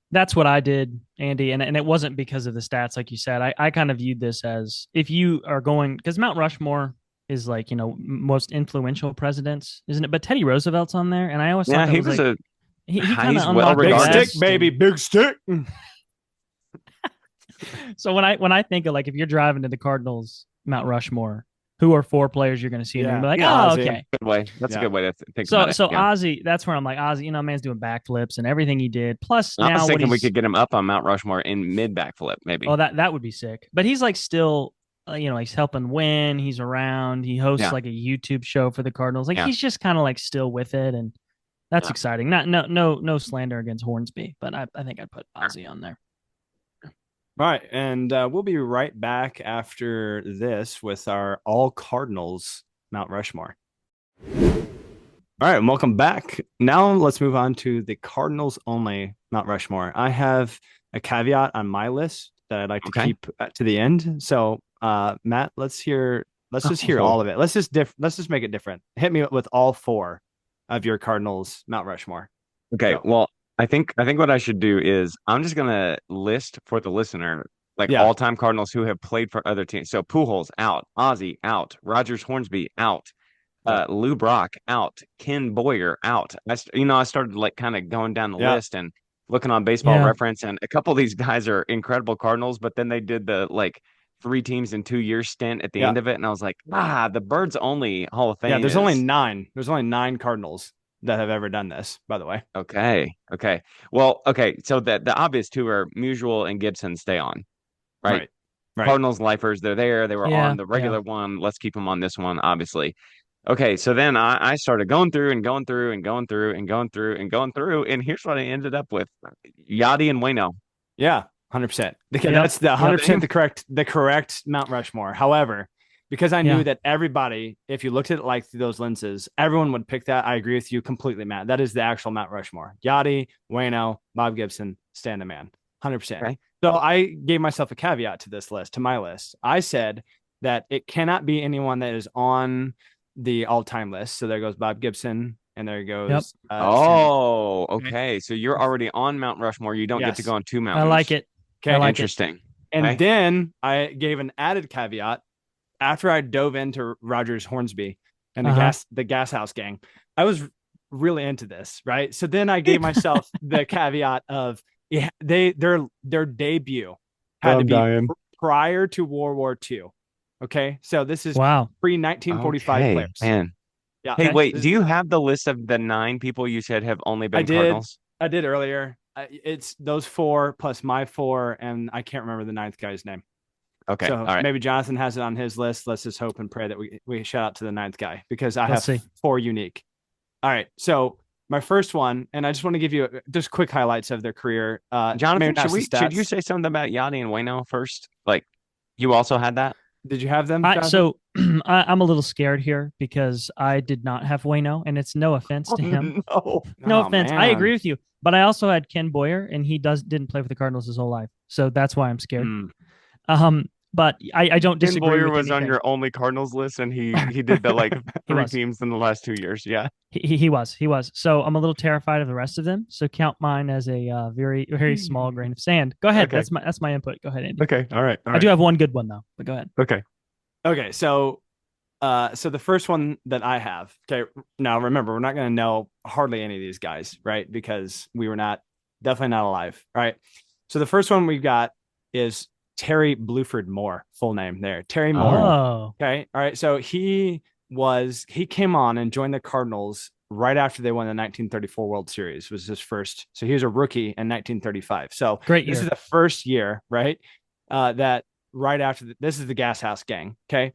That's what I did, Andy. And it wasn't because of the stats, like you said. I kind of viewed this as if you are going, because Mount Rushmore is like, most influential presidents, isn't it? But Teddy Roosevelt's on there. And I always thought he was like, he kind of unlocked big stick, baby, big stick. So when I think of like, if you're driving to the Cardinals Mount Rushmore, who are 4 players you're going to see? And you're like, okay. Good way. That's a good way to think about it. So Ozzy, that's where I'm like, Ozzy, man's doing backflips and everything he did. Plus, I was thinking we could get him up on Mount Rushmore in mid backflip, maybe. Oh, that would be sick. But he's like still, he's helping win. He's around. He hosts like a YouTube show for the Cardinals. Like he's just kind of like still with it, and that's exciting. No slander against Hornsby, but I think I'd put Ozzy on there. All right, and we'll be right back after this with our all Cardinals Mount Rushmore. All right, and welcome back. Now let's move on to the Cardinals only Mount Rushmore. I have a caveat on my list that I'd like to keep to the end. So, Matt, let's just hear all of it. Let's just make it different. Hit me with all 4 of your Cardinals Mount Rushmore. Okay, well, I think what I should do is I'm just gonna list for the listener all-time Cardinals who have played for other teams. So Pujols out, Ozzy out, Rogers Hornsby out, Lou Brock out, Ken Boyer out. I started like kind of going down the list and looking on Baseball Reference, and a couple of these guys are incredible Cardinals, but then they did the like 3 teams in 2 years stint at the end of it, and I was like, the Birds only Hall of Fame. Yeah, there's only 9. There's only 9 Cardinals that have ever done this, by the way. Okay. Well, so the obvious 2 are Musial and Gibson stay on, right? Cardinals lifers, they're there. They were on the regular one. Let's keep them on this one, obviously. Okay, so then I started going through, and here's what I ended up with: Yachty and Waino. Yeah, 100%. That's the 100% the correct Mount Rushmore. However, because I knew that everybody, if you looked at it like through those lenses, everyone would pick that. I agree with you completely, Matt. That is the actual Mount Rushmore. Yachty, Waino, Bob Gibson, Stan the Man. 100%. Okay. So I gave myself a caveat to my list. I said that it cannot be anyone that is on the all-time list. So there goes Bob Gibson, and there goes. Okay. So you're already on Mount Rushmore. You don't get to go on 2 mountains. I like it. Okay, interesting. And then I gave an added caveat. After I dove into Rogers Hornsby and the gas house gang, I was really into this, right? So then I gave myself the caveat of their debut had to be prior to World War II. Okay, so this is pre-1945 players. Man. Yeah. Hey, wait, do you have the list of the 9 people you said have only been Cardinals? I did earlier. It's those 4 plus my 4, and I can't remember the 9th guy's name. Okay. So all right. Maybe Jonathan has it on his list. Let's just hope and pray that we shout out to the 9th guy, because I have 4 unique. All right. So my first one, and I just want to give you just quick highlights of their career. Jonathan, should you say something about Yachty and Waino first? Like, you also had that? Did you have them? So I'm a little scared here because I did not have Waino, and it's no offense to him. No offense. Man. I agree with you, but I also had Ken Boyer, and he didn't play for the Cardinals his whole life, so that's why I'm scared. But I don't Ken disagree Boyer with was on anything. your only Cardinals list, and he did the like He 3 was. teams in the last 2 years. Yeah. He was. So I'm a little terrified of the rest of them. So count mine as a very very small grain of sand. Go ahead. Okay. That's my input. Go ahead, Andy. Okay. All right. I do have one good one though. But go ahead. Okay. Okay, so the first one that I have, okay, now remember, we're not going to know hardly any of these guys, right? Because we were definitely not alive, right? So the first one we've got is Terry Bluford Moore, full name there. Terry Moore. Oh. Okay. All right. So he came on and joined the Cardinals right after they won the 1934 World Series, was his first. So he was a rookie in 1935. So Great year. This is the first year, right? That right after this is the Gas House Gang. Okay.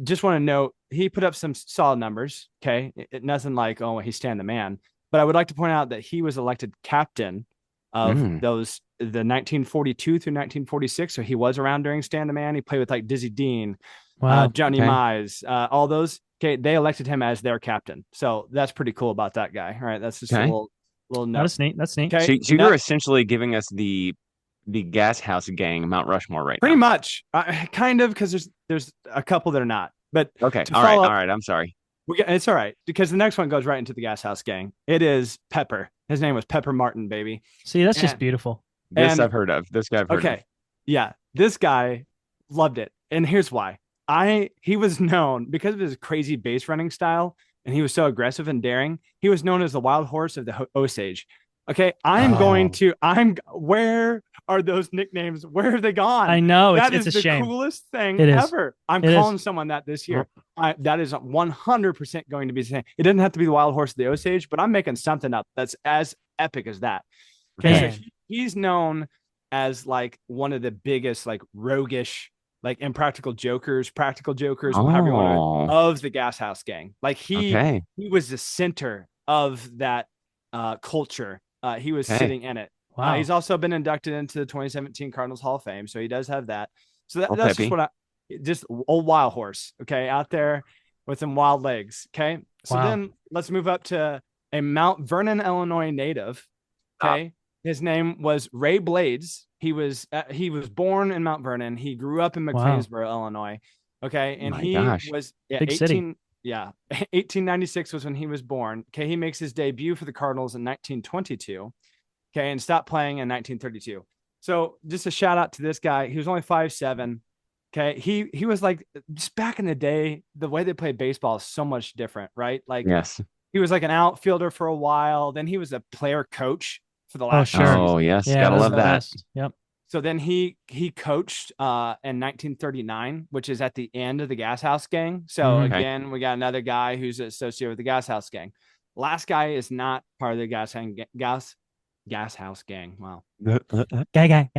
Just want to note he put up some solid numbers. Okay. Nothing like, oh, he's Stan the Man. But I would like to point out that he was elected captain of the 1942 through 1946. So he was around during Stan the Man. He played with like Dizzy Dean, Johnny Mize, all those. Okay. They elected him as their captain. So that's pretty cool about that guy. All right. That's just a little note. That's neat. That's neat. Okay. So you're essentially giving us the Gas House Gang Mount Rushmore right pretty now. much, kind of, because there's a couple that are not. But okay. All right. I'm sorry. It's all right, because the next one goes right into the Gas House Gang. It is Pepper. His name was Pepper Martin, baby. See, that's just beautiful. This I've heard of. This guy I've heard of. Okay. Yeah. This guy loved it. And here's why. He was known because of his crazy base running style, and he was so aggressive and daring. He was known as the wild horse of the Osage. Okay. Where are those nicknames? Where have they gone? I know. That it's is a the shame. coolest thing ever. I'm calling someone that this year. That is 100% going to be the same. It doesn't have to be the wild horse of the Osage, but I'm making something up that's as epic as that. Okay. So he's known as like one of the biggest, like roguish, like practical jokers, whatever you want to, of the Gas House Gang. Like he was the center of that culture. He was sitting in it. Wow. He's also been inducted into the 2017 Cardinals Hall of Fame, so he does have that. So that's just what just old wild horse, okay, out there with some wild legs, okay. So then let's move up to a Mount Vernon, Illinois native. Okay, his name was Ray Blades. He was born in Mount Vernon. He grew up in McLeansboro, Illinois. Okay, and was big 18. City. Yeah, 1896 was when he was born. Okay, he makes his debut for the Cardinals in 1922. Okay, and stopped playing in 1932. So just a shout out to this guy. He was only 5'7". Okay, he was like, just back in the day, the way they played baseball is so much different, right? Like, he was like an outfielder for a while. Then he was a player coach for the last. Oh yes, gotta love that. Yep. So then he coached in 1939, which is at the end of the Gas House Gang. So again, we got another guy who's associated with the Gas House Gang. Last guy is not part of the Gas House Gang. Wow. Gang.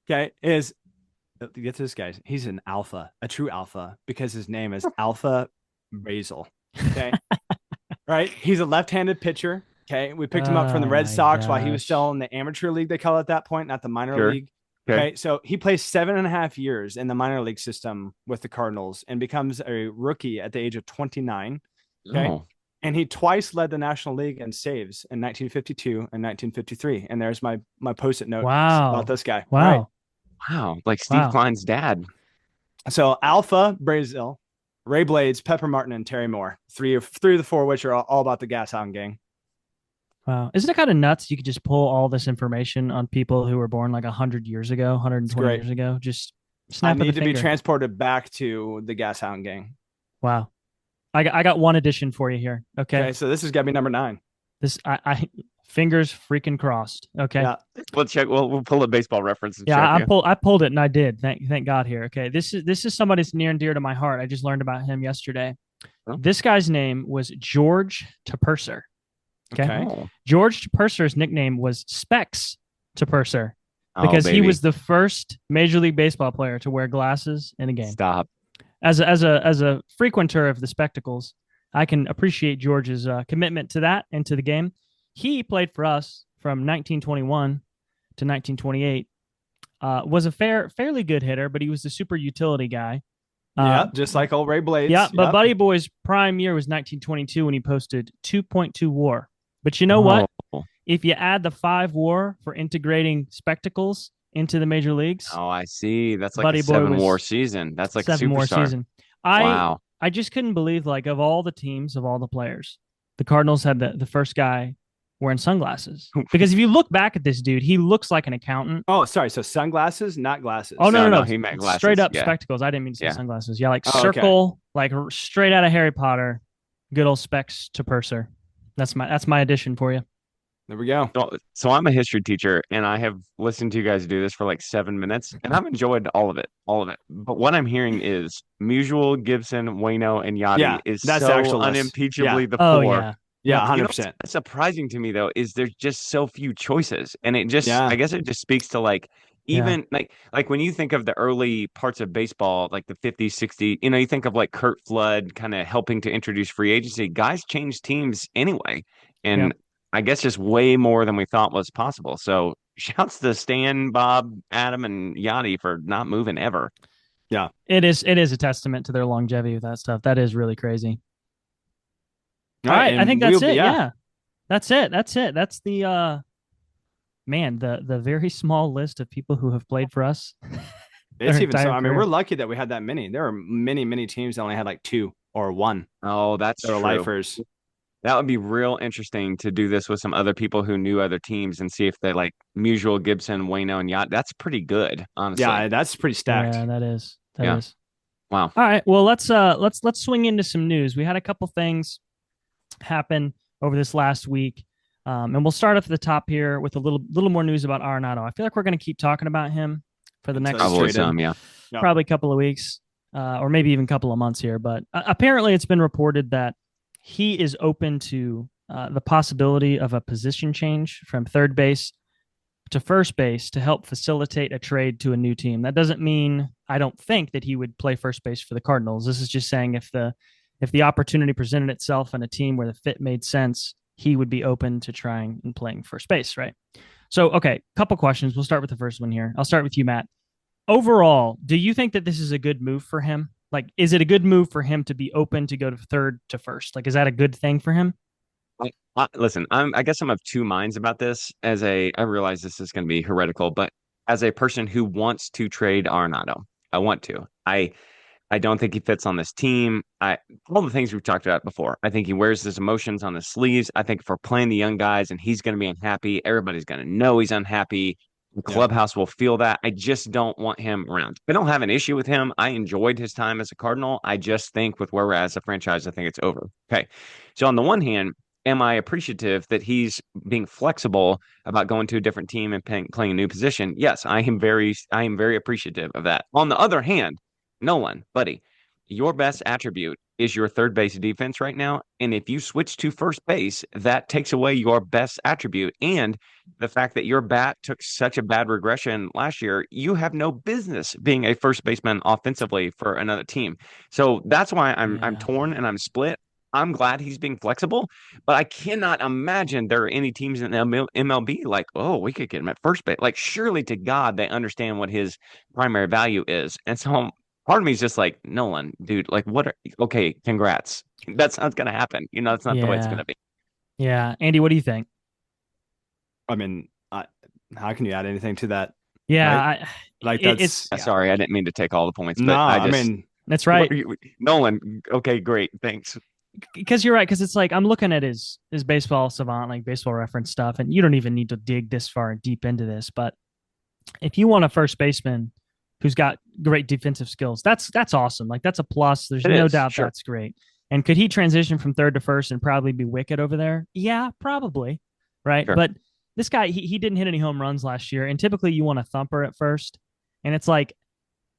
Okay, get to this guy. He's an alpha, a true alpha, because his name is Alpha Brazel. Okay. Right. He's a left-handed pitcher. Okay. We picked him up from the Red Sox while he was still in the amateur league, they call it at that point, not the minor league. Okay. So he plays 7.5 years in the minor league system with the Cardinals and becomes a rookie at the age of 29. Okay. And he twice led the National League in saves in 1952 and 1953. And there's my post-it note about this guy. Wow. Right. Wow. Like Steve Klein's dad. So Alpha Brazil, Ray Blades, Pepper Martin, and Terry Moore. Three of the four, which are all about the Gas House Gang. Wow. Isn't it kind of nuts? You could just pull all this information on people who were born like 100 years ago, 120 years ago. Just snap of the finger. Be transported back to the Gas House Gang. Wow. I got one addition for you here. Okay. So this has got to be number 9. This I fingers freaking crossed. Okay. Yeah. We'll check. We'll pull a baseball reference. And I check pulled it and I did. Thank God here. Okay. This is somebody that's near and dear to my heart. I just learned about him yesterday. Oh. This guy's name was George Tepurser. Okay. George Tepurser's nickname was Specs Tepurser because he was the first Major League Baseball player to wear glasses in a game. Stop. As a frequenter of the spectacles, I can appreciate George's commitment to that and to the game. He played for us from 1921 to 1928. Was a fairly good hitter, but he was the super utility guy. Just like old Ray Blades. Yeah, but Buddy Boy's prime year was 1922 when he posted 2.2 WAR. But you know what? If you add the 5 WAR for integrating spectacles into the major leagues. Oh, I see. That's like Buddy a boy 7-war was season. That's like 7 more superstar. season. Wow. I just couldn't believe, like, of all the teams, of all the players, the Cardinals had the first guy wearing sunglasses. Because if you look back at this dude, he looks like an accountant. Oh, sorry. So sunglasses, not glasses. Oh, no. He meant glasses. Straight up Yeah. spectacles. I didn't mean to say Yeah. sunglasses. Yeah, like Oh, circle, like straight out of Harry Potter. Good old specs to purser. That's my addition for you. There we go. So I'm a history teacher, and I have listened to you guys do this for like 7 minutes, and I've enjoyed all of it. But what I'm hearing is Musial, Gibson, Wayno, and Yachty Yeah, is that's the so actual list. unimpeachably the Oh, four. yeah. Yeah, You know 100%. what's surprising to me though is there's just so few choices, and it just Yeah. I guess it just speaks to like even like when you think of the early parts of baseball, like the 50s, 60s, you know, you think of like Kurt Flood kind of helping to introduce free agency. Guys change teams anyway, and I guess just way more than we thought was possible. So shouts to Stan, Bob, Adam, and Yachty for not moving ever. Yeah, It is a testament to their longevity with that stuff. That is really crazy. All right, I think that's it. Yeah. That's it. That's the man, the very small list of people who have played for us. It's even so. I mean, we're lucky that we had that many. There are many teams that only had like 2 or 1. Oh, that's true. Lifers. That would be real interesting to do this with some other people who knew other teams and see if they like Musial, Gibson, Wayno, and Yacht. That's pretty good, honestly. Yeah, that's pretty stacked. Yeah, that is. That is. Wow. All right. Well, let's swing into some news. We had a couple things happen over this last week. And we'll start off at the top here with a little more news about Arenado. I feel like we're going to keep talking about him for the next probably couple of weeks, or maybe even a couple of months here. But apparently it's been reported that he is open to the possibility of a position change from third base to first base to help facilitate a trade to a new team. That doesn't mean, I don't think, that he would play first base for the Cardinals. This is just saying if the opportunity presented itself in a team where the fit made sense, he would be open to trying and playing first base, right? So, okay, couple questions. We'll start with the first one here. I'll start with you, Matt. Overall, do you think that this is a good move for him? Like, is it a good move for him to be open to go to third to first? Like, is that a good thing for him? Listen, I guess I'm of two minds about this. I realize this is going to be heretical, but as a person who wants to trade Arenado, I want to. I don't think he fits on this team. All the things we've talked about before. I think he wears his emotions on his sleeves. I think if we're playing the young guys and he's going to be unhappy, everybody's going to know he's unhappy. The clubhouse will feel that. I just don't want him around. I don't have an issue with him. I enjoyed his time as a Cardinal. I just think with where we're at as a franchise, I think it's over. Okay. So on the one hand, am I appreciative that he's being flexible about going to a different team and playing a new position? Yes, I am very appreciative of that. On the other hand, Nolan, buddy, your best attribute is your third base defense right now. And if you switch to first base, that takes away your best attribute. And the fact that your bat took such a bad regression last year, you have no business being a first baseman offensively for another team. So that's why I'm torn and I'm split. I'm glad he's being flexible, but I cannot imagine there are any teams in the MLB like, oh, we could get him at first base. Like, surely to God, they understand what his primary value is. And so part of me is just like, Nolan, dude, like, okay, congrats. That's not going to happen. You know, that's not the way it's going to be. Yeah. Andy, what do you think? I mean, how can you add anything to that? Yeah. Right? Sorry, I didn't mean to take all the points. But no, I mean, that's right. Nolan, okay, great. Thanks. Because you're right. Because it's like, I'm looking at his baseball savant, like baseball reference stuff, and you don't even need to dig this far deep into this. But if you want a first baseman who's got great defensive skills, that's awesome. Like, that's a plus. There's no doubt that's great. And could he transition from third to first and probably be wicked over there? Yeah, probably. Right. Sure. But this guy, he didn't hit any home runs last year. And typically you want a thumper at first. And it's like,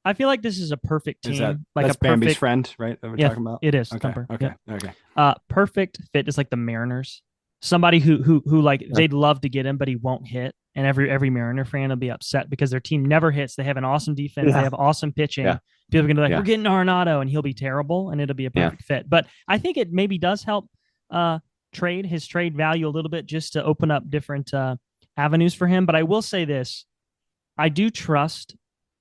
I feel like this is a perfect team. That's Bambi's friend, right? That we're talking about? It is. Okay. Thumper. Okay. Yeah. Okay. Perfect fit, just like the Mariners. Somebody who like they'd love to get him, but he won't hit. And every Mariner fan will be upset because their team never hits. They have an awesome defense. They have awesome pitching. People are going to be like, we're getting Arenado, and he'll be terrible, and it'll be a perfect fit. But I think it maybe does help his trade value a little bit, just to open up different avenues for him. But I will say this. I do trust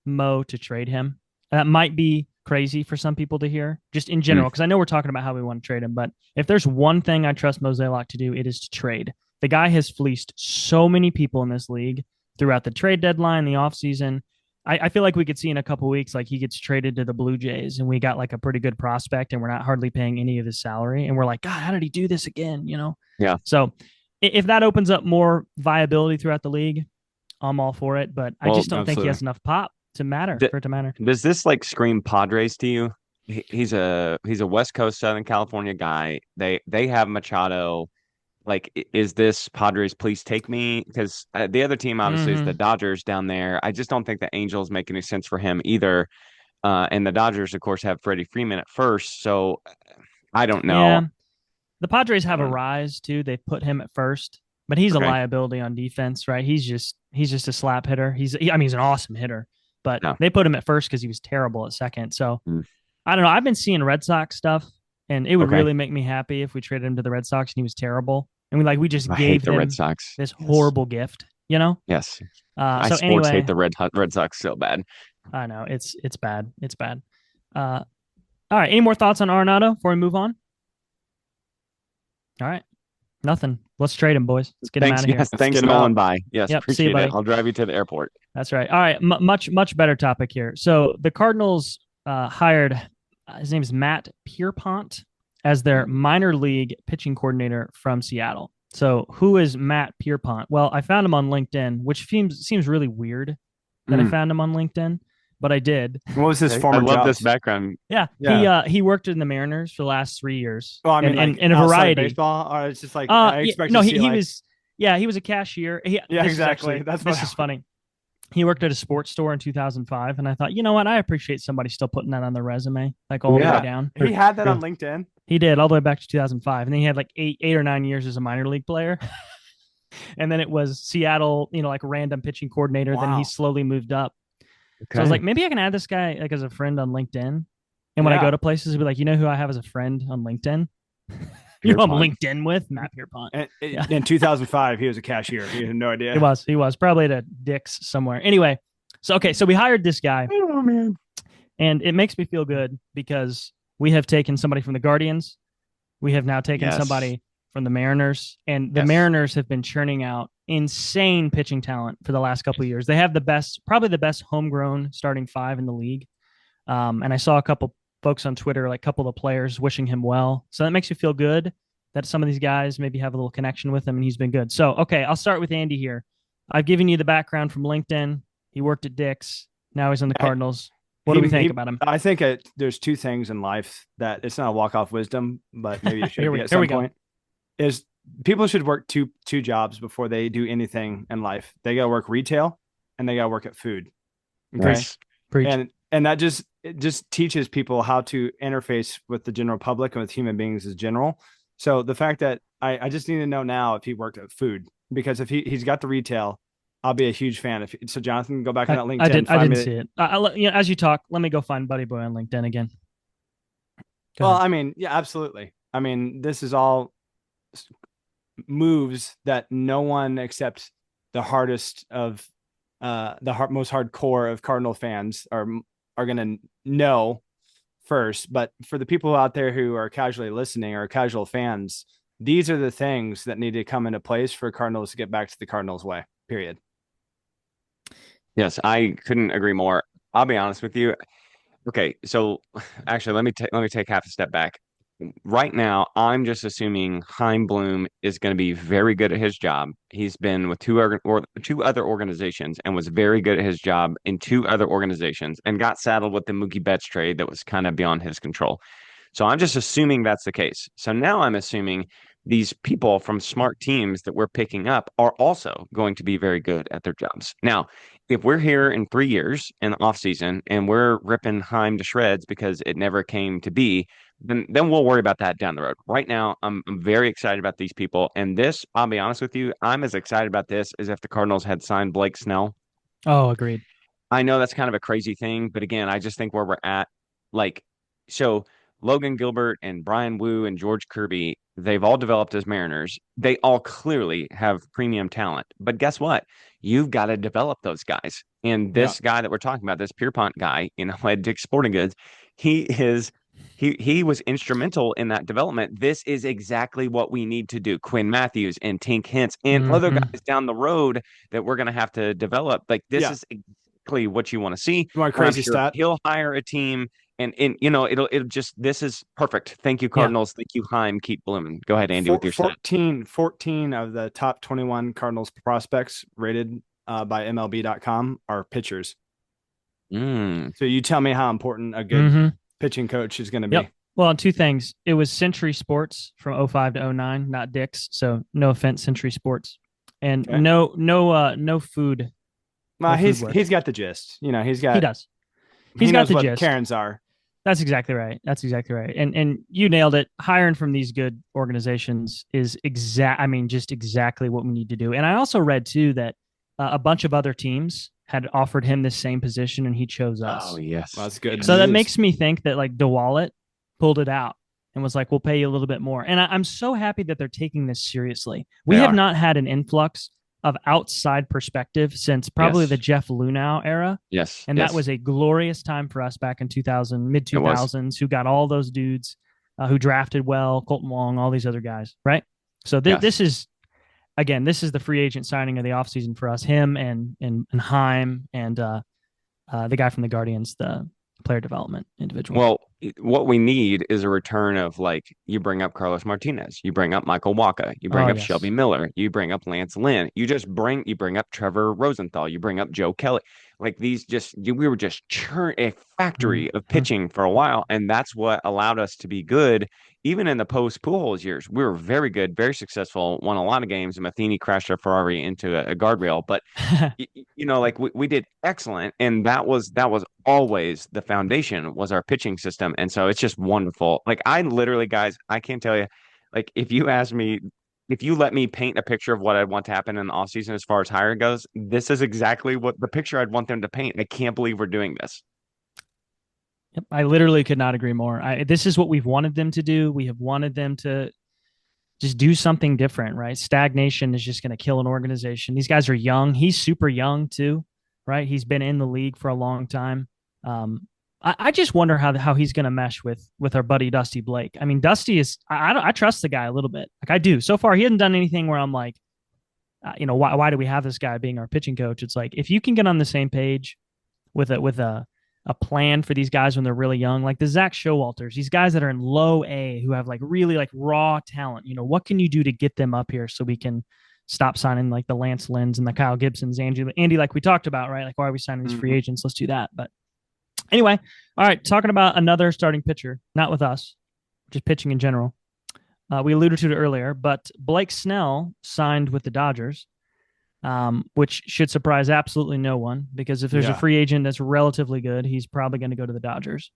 Mo to trade him. That might be crazy for some people to hear, just in general, because I know we're talking about how we want to trade him. But if there's one thing I trust Mozeliak to do, it is to trade. The guy has fleeced so many people in this league throughout the trade deadline, the offseason. I feel like we could see in a couple weeks, like he gets traded to the Blue Jays and we got like a pretty good prospect and we're not hardly paying any of his salary. And we're like, God, how did he do this again? Yeah. So if that opens up more viability throughout the league, I'm all for it. But I just don't think he has enough pop to matter for it to matter. Does this like scream Padres to you? He's a West Coast Southern California guy. They have Machado. Like, is this Padres, please take me? Because the other team obviously is the Dodgers down there. I just don't think the Angels make any sense for him either. And the Dodgers, of course, have Freddie Freeman at first. So I don't know. Yeah. The Padres have a rise too. They put him at first, but he's a liability on defense, right? He's just a slap hitter. He's an awesome hitter, but they put him at first because he was terrible at second. So I don't know. I've been seeing Red Sox stuff, and it would really make me happy if we traded him to the Red Sox and he was terrible. And we just gave him Red Sox. this horrible gift, Yes. I hate the Red Sox so bad. I know it's bad. It's bad. All right. Any more thoughts on Arenado before we move on? All right. Nothing. Let's trade him, boys. Let's get him out of here. Yes, thanks for going by. Yes, appreciate it. I'll drive you to the airport. That's right. All right. Much better topic here. So the Cardinals hired, his name is Matt Pierpont, as their minor league pitching coordinator from Seattle. So who is Matt Pierpont? Well, I found him on LinkedIn, which seems really weird that I found him on LinkedIn, but I did. What was his former job? I love this background. Yeah. He worked in the Mariners for the last 3 years. Well, I mean, in a variety. Baseball, or it's just like I expect. No, he was. Yeah, he was a cashier. Exactly. This is funny. He worked at a sports store in 2005, and I thought, you know what? I appreciate somebody still putting that on their resume, like all the way down. He had that on LinkedIn. He did all the way back to 2005, and then he had like eight or 9 years as a minor league player. And then it was Seattle, like random pitching coordinator. Wow. Then he slowly moved up. Okay. So I was like, maybe I can add this guy like as a friend on LinkedIn. And when I go to places, I'll be like, who I have as a friend on LinkedIn? I'm LinkedIn with? Matt Pierpont. In 2005, he was a cashier. He had no idea. He was probably at a Dick's somewhere. Anyway, so we hired this guy. Oh, man. And it makes me feel good because we have taken somebody from the Guardians. We have now taken somebody from the Mariners. And the Mariners have been churning out insane pitching talent for the last couple of years. They have probably the best homegrown starting five in the league. And I saw a couple folks on Twitter, like a couple of players wishing him well. So that makes you feel good that some of these guys maybe have a little connection with him and he's been good. So, okay, I'll start with Andy here. I've given you the background from LinkedIn. He worked at Dick's. Now he's in the Cardinals. What do we think about him? I think there's two things in life that it's not a walk-off wisdom, but maybe it should be at some point. Is people should work two jobs before they do anything in life. They got to work retail and they got to work at food. Okay. Nice. Preach. And that just teaches people how to interface with the general public and with human beings as general. So the fact that I just need to know now if he worked at food, because if he's got the retail, I'll be a huge fan. So Jonathan, go back on that LinkedIn. I didn't see it. As you talk, let me go find Buddy Boy on LinkedIn again. Well, I mean, yeah, absolutely. I mean, this is all moves that no one except the hardest of most hardcore of Cardinal fans are going to know first. But for the people out there who are casually listening or casual fans, these are the things that need to come into place for Cardinals to get back to the Cardinals way, period. Yes, I couldn't agree more. I'll be honest with you. Okay, so actually, let me take half a step back. Right now, I'm just assuming Chaim Bloom is going to be very good at his job. He's been with two other organizations and was very good at his job in two other organizations and got saddled with the Mookie Betts trade that was kind of beyond his control. So I'm just assuming that's the case. So now I'm assuming these people from smart teams that we're picking up are also going to be very good at their jobs. Now, if we're here in 3 years in the offseason and we're ripping Chaim to shreds because it never came to be, then we'll worry about that down the road. Right now, I'm very excited about these people. And this, I'll be honest with you, I'm as excited about this as if the Cardinals had signed Blake Snell. Oh, agreed. I know that's kind of a crazy thing, but again, I just think where we're at, so Logan Gilbert and Brian Wu and George Kirby, they've all developed as Mariners. They all clearly have premium talent. But guess what? You've got to develop those guys. And this guy that we're talking about, this Pierpont guy, at Dick's Sporting Goods, he is He was instrumental in that development. This is exactly what we need to do. Quinn Matthews and Tink Hintz and other Mhm. guys down the road that we're going to have to develop. Like this Yeah. is exactly what you want to see. You want a And I'm crazy sure stat? he'll hire a team and it'll just this is perfect. Thank you, Yeah. Cardinals. Thank you, Heim. Keep blooming. Go ahead, Andy, with your stat. 14 of the top 21 Cardinals prospects rated by MLB.com are pitchers. So you tell me how important a good pitching coach is going to be. Yep. Well, two things. It was Century Sports from 05 to 09, not Dick's. So no offense, Century Sports. And Okay. no food. Well, no food work. he's got the gist. You know, He does. He He's knows got the what gist. Karens are. That's exactly right. That's exactly right. And you nailed it. Hiring from these good organizations is just exactly what we need to do. And I also read too that a bunch of other teams had offered him this same position and he chose us. Oh, yes. Well, that's good. So that makes me think that like DeWallet pulled it out and was like, we'll pay you a little bit more. And I'm so happy that they're taking this seriously. We have not had an influx of outside perspective since probably the Jeff Lunau era. Yes. And that was a glorious time for us back in 2000, mid 2000s, who got all those dudes who drafted well, Colton Wong, all these other guys. Right. So this is, again, this is the free agent signing of the offseason for us, him and Heim and the guy from the Guardians, the player development individual. Well, what we need is a return of like you bring up Carlos Martinez, you bring up Michael Waka, you bring up Shelby Miller, you bring up Lance Lynn, you bring up Trevor Rosenthal, you bring up Joe Kelly. Like these we were just a factory of pitching for a while, and that's what allowed us to be good. Even in the post Pujols years, we were very good, very successful, won a lot of games. And Matheny crashed our Ferrari into a guardrail, but like we did excellent, and that was always the foundation was our pitching system, and so it's just wonderful. Like I literally, guys, I can't tell you, like if you let me paint a picture of what I'd want to happen in the offseason as far as hiring goes, this is exactly what the picture I'd want them to paint. I can't believe we're doing this. Yep, I literally could not agree more. This is what we've wanted them to do. We have wanted them to just do something different, right? Stagnation is just going to kill an organization. These guys are young. He's super young too, right? He's been in the league for a long time. I just wonder how he's going to mesh with our buddy Dusty Blake. I mean, Dusty is I trust the guy a little bit. Like I do. So far, he hasn't done anything where I'm like, why do we have this guy being our pitching coach? It's like if you can get on the same page with a plan for these guys when they're really young, like the Zach Showalters, these guys that are in low A who have like really like raw talent. What can you do to get them up here so we can stop signing like the Lance Lynn's and the Kyle Gibsons, Andy, like we talked about, right? Like why are we signing these free agents? Let's do that. But anyway, all right, talking about another starting pitcher, not with us, just pitching in general. We alluded to it earlier, but Blake Snell signed with the Dodgers. Which should surprise absolutely no one because if there's a free agent that's relatively good, he's probably going to go to the Dodgers.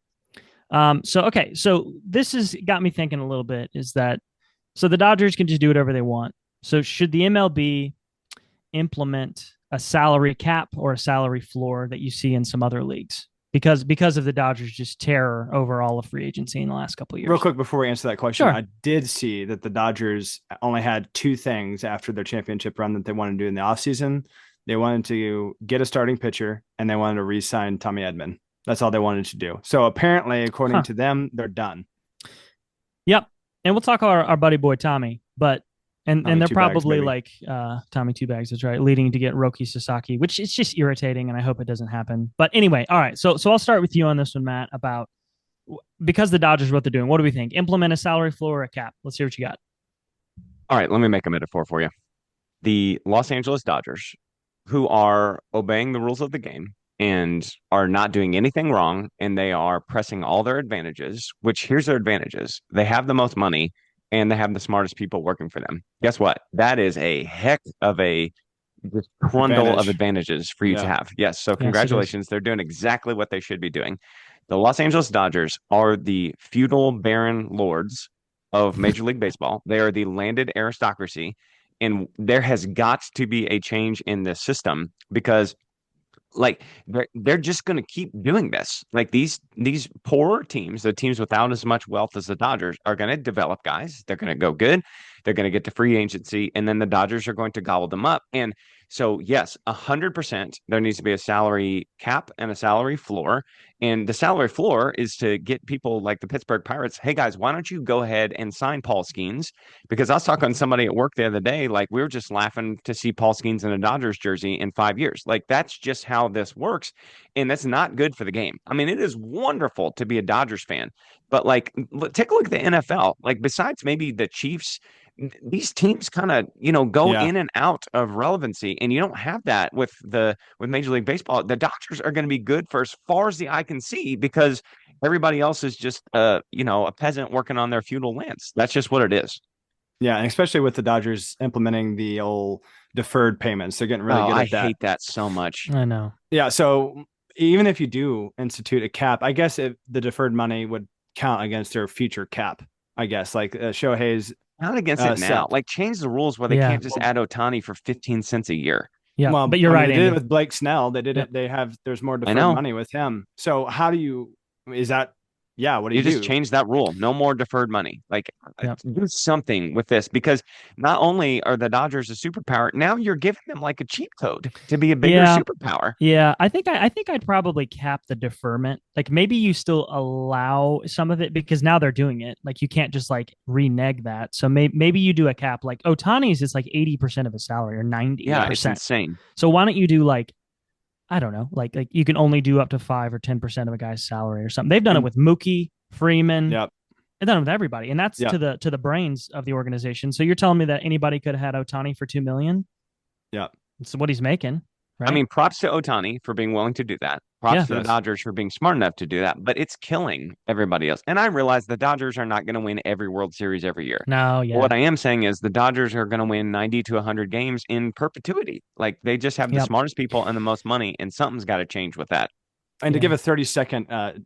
So this has got me thinking a little bit so the Dodgers can just do whatever they want. So should the MLB implement a salary cap or a salary floor that you see in some other leagues? Because of the Dodgers' just terror over all of free agency in the last couple of years. Real quick before we answer that question, sure. I did see that the Dodgers only had two things after their championship run that they wanted to do in the offseason. They wanted to get a starting pitcher, and they wanted to re-sign Tommy Edman. That's all they wanted to do. So apparently, according to them, they're done. Yep. And we'll talk about our buddy boy Tommy, but and they're probably like Tommy Two Bags, that's right, leading to get Roki Sasaki, which is just irritating, and I hope it doesn't happen. But anyway, all right. So I'll start with you on this one, Matt, about because the Dodgers what they're doing. What do we think? Implement a salary floor or a cap? Let's hear what you got. All right, let me make a metaphor for you. The Los Angeles Dodgers, who are obeying the rules of the game and are not doing anything wrong, and they are pressing all their advantages, which here's their advantages. They have the most money, and they have the smartest people working for them. Guess what? That is a heck of a just trundle of advantages for you to have. Yes. So congratulations. They're doing exactly what they should be doing. The Los Angeles Dodgers are the feudal baron lords of Major League Baseball. They are the landed aristocracy. And there has got to be a change in this system because like they're just going to keep doing this. Like these poorer teams, the teams without as much wealth as the Dodgers, are going to develop guys. They're going to go good. They're going to get to free agency, and then the Dodgers are going to gobble them up. And So yes, 100%, there needs to be a salary cap and a salary floor. And the salary floor is to get people like the Pittsburgh Pirates. Hey guys, why don't you go ahead and sign Paul Skeens? Because I was talking to somebody at work the other day, like we were just laughing to see Paul Skeens in a Dodgers jersey in 5 years. Like that's just how this works. And that's not good for the game. I mean, it is wonderful to be a Dodgers fan, but like take a look at the NFL. Like besides maybe the Chiefs, these teams kind of go Yeah. in and out of relevancy, and you don't have that with Major League Baseball. The Dodgers are going to be good for as far as the eye can see because everybody else is just a peasant working on their feudal lands. That's just what it is. Yeah, and especially with the Dodgers implementing the old deferred payments, they're getting really good I at that. hate that so much. I know. Yeah, so even if you do institute a cap, I guess the deferred money would count against their future cap. I guess like Shohei's Not against it now. Like change the rules where they can't just add Ohtani for 15 cents a year. Yeah, well, but you're right. They Andy. did it with Blake Snell. They did it. They have. There's more deferred money with him. So how do you? Is that? Yeah. What do you do? Just change that rule. No more deferred money. Like do something with this because not only are the Dodgers a superpower, now you're giving them like a cheat code to be a bigger superpower. Yeah, I think I'd probably cap the deferment. Like maybe you still allow some of it because now they're doing it. Like you can't just like renege that. So maybe you do a cap. Like Ohtani's is like 80% of his salary or 90%. Yeah, it's insane. So why don't you do like, I don't know, like you can only do up to 5 or 10% of a guy's salary or something. They've done it with Mookie, Freeman. Yep. They've done it with everybody, and that's to the brains of the organization. So you're telling me that anybody could have had Ohtani for $2 million? Yeah, that's what he's making. Right? I mean, props to Ohtani for being willing to do that. Props to the Dodgers for being smart enough to do that, but it's killing everybody else. And I realize the Dodgers are not going to win every World Series every year. No, yeah. What I am saying is the Dodgers are going to win 90 to 100 games in perpetuity. Like they just have the smartest people and the most money, and something's got to change with that. And to give a 30-second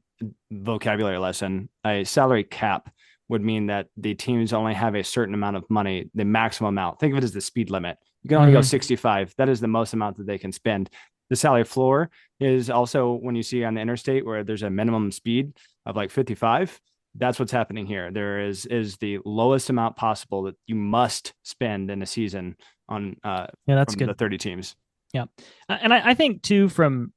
vocabulary lesson, a salary cap would mean that the teams only have a certain amount of money, the maximum amount. Think of it as the speed limit. You can only go 65. That is the most amount that they can spend. The salary floor is also when you see on the interstate where there's a minimum speed of like 55. That's what's happening here. There is the lowest amount possible that you must spend in a season on that's good. The 30 teams. Yeah. And I think too, from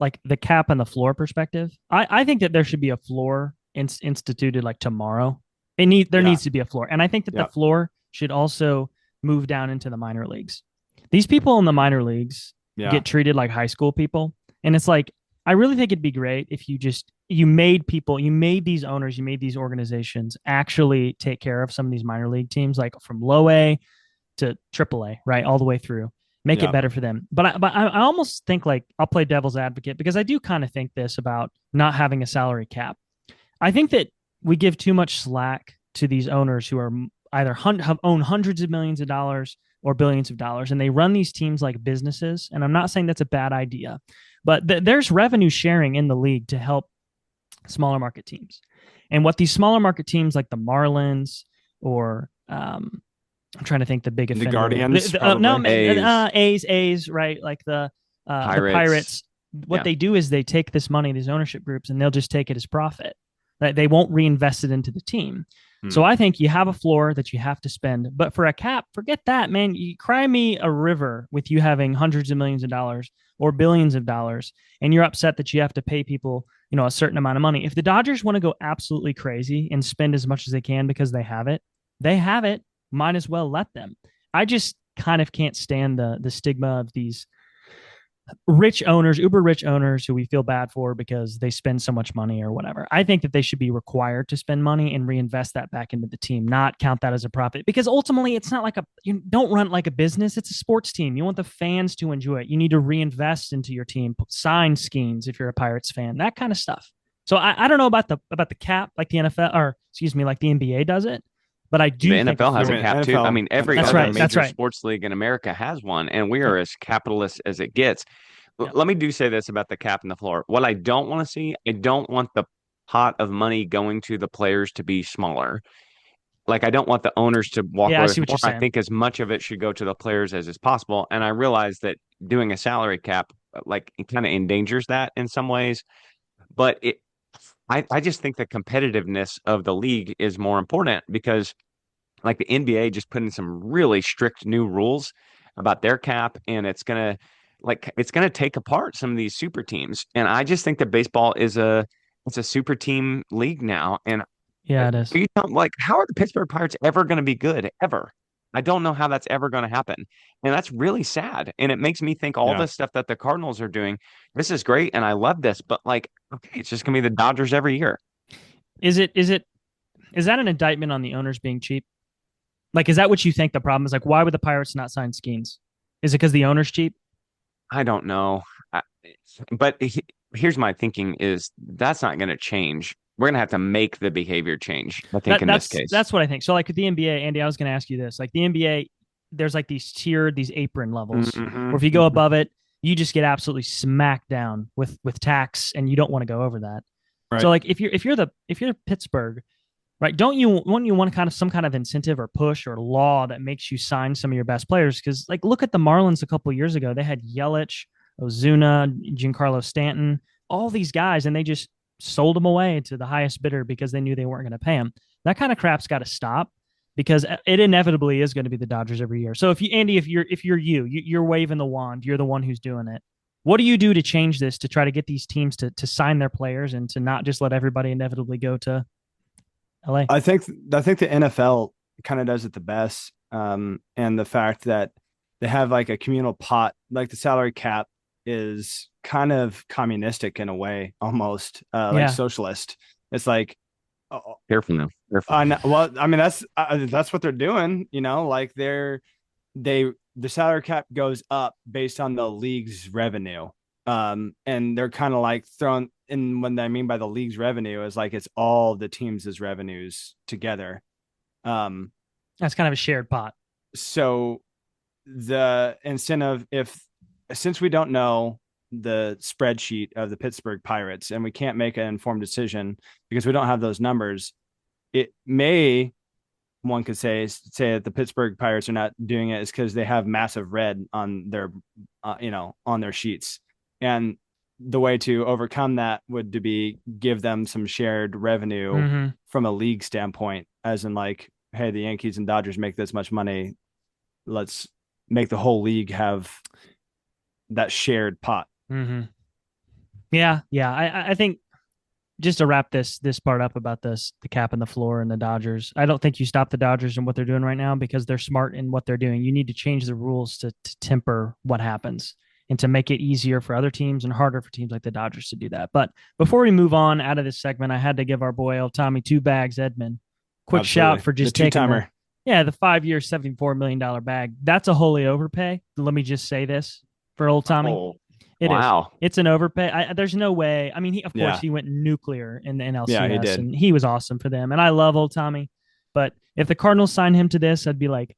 like the cap and the floor perspective, I think that there should be a floor instituted like tomorrow. There needs to be a floor. And I think that the floor should also move down into the minor leagues. These people in the minor leagues get treated like high school people. And it's like, I really think it'd be great if you made these owners, you made these organizations actually take care of some of these minor league teams, like from low A to triple A, right? All the way through. Make it better for them. But I almost think like I'll play devil's advocate because I do kind of think this about not having a salary cap. I think that we give too much slack to these owners who are either own hundreds of millions of dollars or billions of dollars, and they run these teams like businesses. And I'm not saying that's a bad idea, but there's revenue sharing in the league to help smaller market teams. And what these smaller market teams like the Marlins or I'm trying to think the big offender. The Guardians. A's, right? Like the Pirates. What they do is they take this money, these ownership groups, and they'll just take it as profit. They won't reinvest it into the team. So I think you have a floor that you have to spend. But for a cap, forget that, man. You cry me a river with you having hundreds of millions of dollars or billions of dollars, and you're upset that you have to pay people, a certain amount of money. If the Dodgers want to go absolutely crazy and spend as much as they can because they have it, might as well let them. I just kind of can't stand the stigma of these rich owners, uber rich owners who we feel bad for because they spend so much money or whatever. I think that they should be required to spend money and reinvest that back into the team, not count that as a profit, because ultimately it's not like you don't run it like a business. It's a sports team. You want the fans to enjoy it. You need to reinvest into your team, sign schemes if you're a Pirates fan, that kind of stuff. So I don't know about the cap, like the NFL like the NBA does it. But I do. The NFL has a cap too. I mean, every other major sports league in America has one, and we are as capitalist as it gets. Let me say this about the cap and the floor. What I don't want to see, I don't want the pot of money going to the players to be smaller. Like I don't want the owners to walk away with more. I think as much of it should go to the players as is possible. And I realize that doing a salary cap, like it kind of endangers that in some ways. But I just think the competitiveness of the league is more important because like the NBA just put in some really strict new rules about their cap, and it's gonna take apart some of these super teams. And I just think that baseball is it's a super team league now. And Yeah, it is. you know, like, how are the Pittsburgh Pirates ever going to be good ever? I don't know how that's ever going to happen. And that's really sad. And it makes me think all Yeah. this stuff that the Cardinals are doing, this is great and I love this, but like, okay, it's just going to be the Dodgers every year. Is that an indictment on the owners being cheap? Like, is that what you think the problem is? Like, why would the Pirates not sign Skeens? Is it because the owner's cheap? I don't know. But here's my thinking is that's not going to change. We're going to have to make the behavior change, I think, in this case. That's what I think. So, like with the NBA, Andy, I was going to ask you this. Like the NBA, there's like these apron levels, Mhm. where if you go above it, you just get absolutely smacked down with tax, and you don't want to go over that. Right. So, like if you're Pittsburgh, right? Don't you want kind of some kind of incentive or push or law that makes you sign some of your best players? Because like look at the Marlins a couple of years ago. They had Yelich, Ozuna, Giancarlo Stanton, all these guys, and they just sold them away to the highest bidder because they knew they weren't going to pay them. That kind of crap's got to stop, because it inevitably is going to be the Dodgers every year. So if you, Andy, if you're waving the wand, you're the one who's doing it. What do you do to change this, to try to get these teams to sign their players and to not just let everybody inevitably go to LA? I think the NFL kind of does it the best. And the fact that they have like a communal pot, like the salary cap is kind of communistic in a way, almost like socialist. It's like, Careful now. Careful. well, I mean, that's what they're doing, you know, like the salary cap goes up based on the league's revenue. And they're kind of like throwing in, what I mean by the league's revenue is like it's all the teams' revenues together. That's kind of a shared pot. So the incentive, since we don't know the spreadsheet of the Pittsburgh Pirates and we can't make an informed decision because we don't have those numbers, it may, one could say that the Pittsburgh Pirates are not doing it is because they have massive red on their, on their sheets. And the way to overcome that would to be give them some shared revenue from a league standpoint, as in like, hey, the Yankees and Dodgers make this much money. Let's make the whole league have that shared pot. Yeah. I think, just to wrap this part up about the cap and the floor and the Dodgers, I don't think you stop the Dodgers and what they're doing right now, because they're smart in what they're doing. You need to change the rules to temper what happens and to make it easier for other teams and harder for teams like the Dodgers to do that. But before we move on out of this segment, I had to give our boy old Tommy Two Bags Edmond quick shout for just taking the 5-year $74 million bag. That's a holy overpay. Let me just say this for old Tommy. Oh. It Wow. is. It's an overpay. There's no way. I mean, he went nuclear in the NLCS. Yeah, he did. And he was awesome for them. And I love old Tommy. But if the Cardinals signed him to this, I'd be like,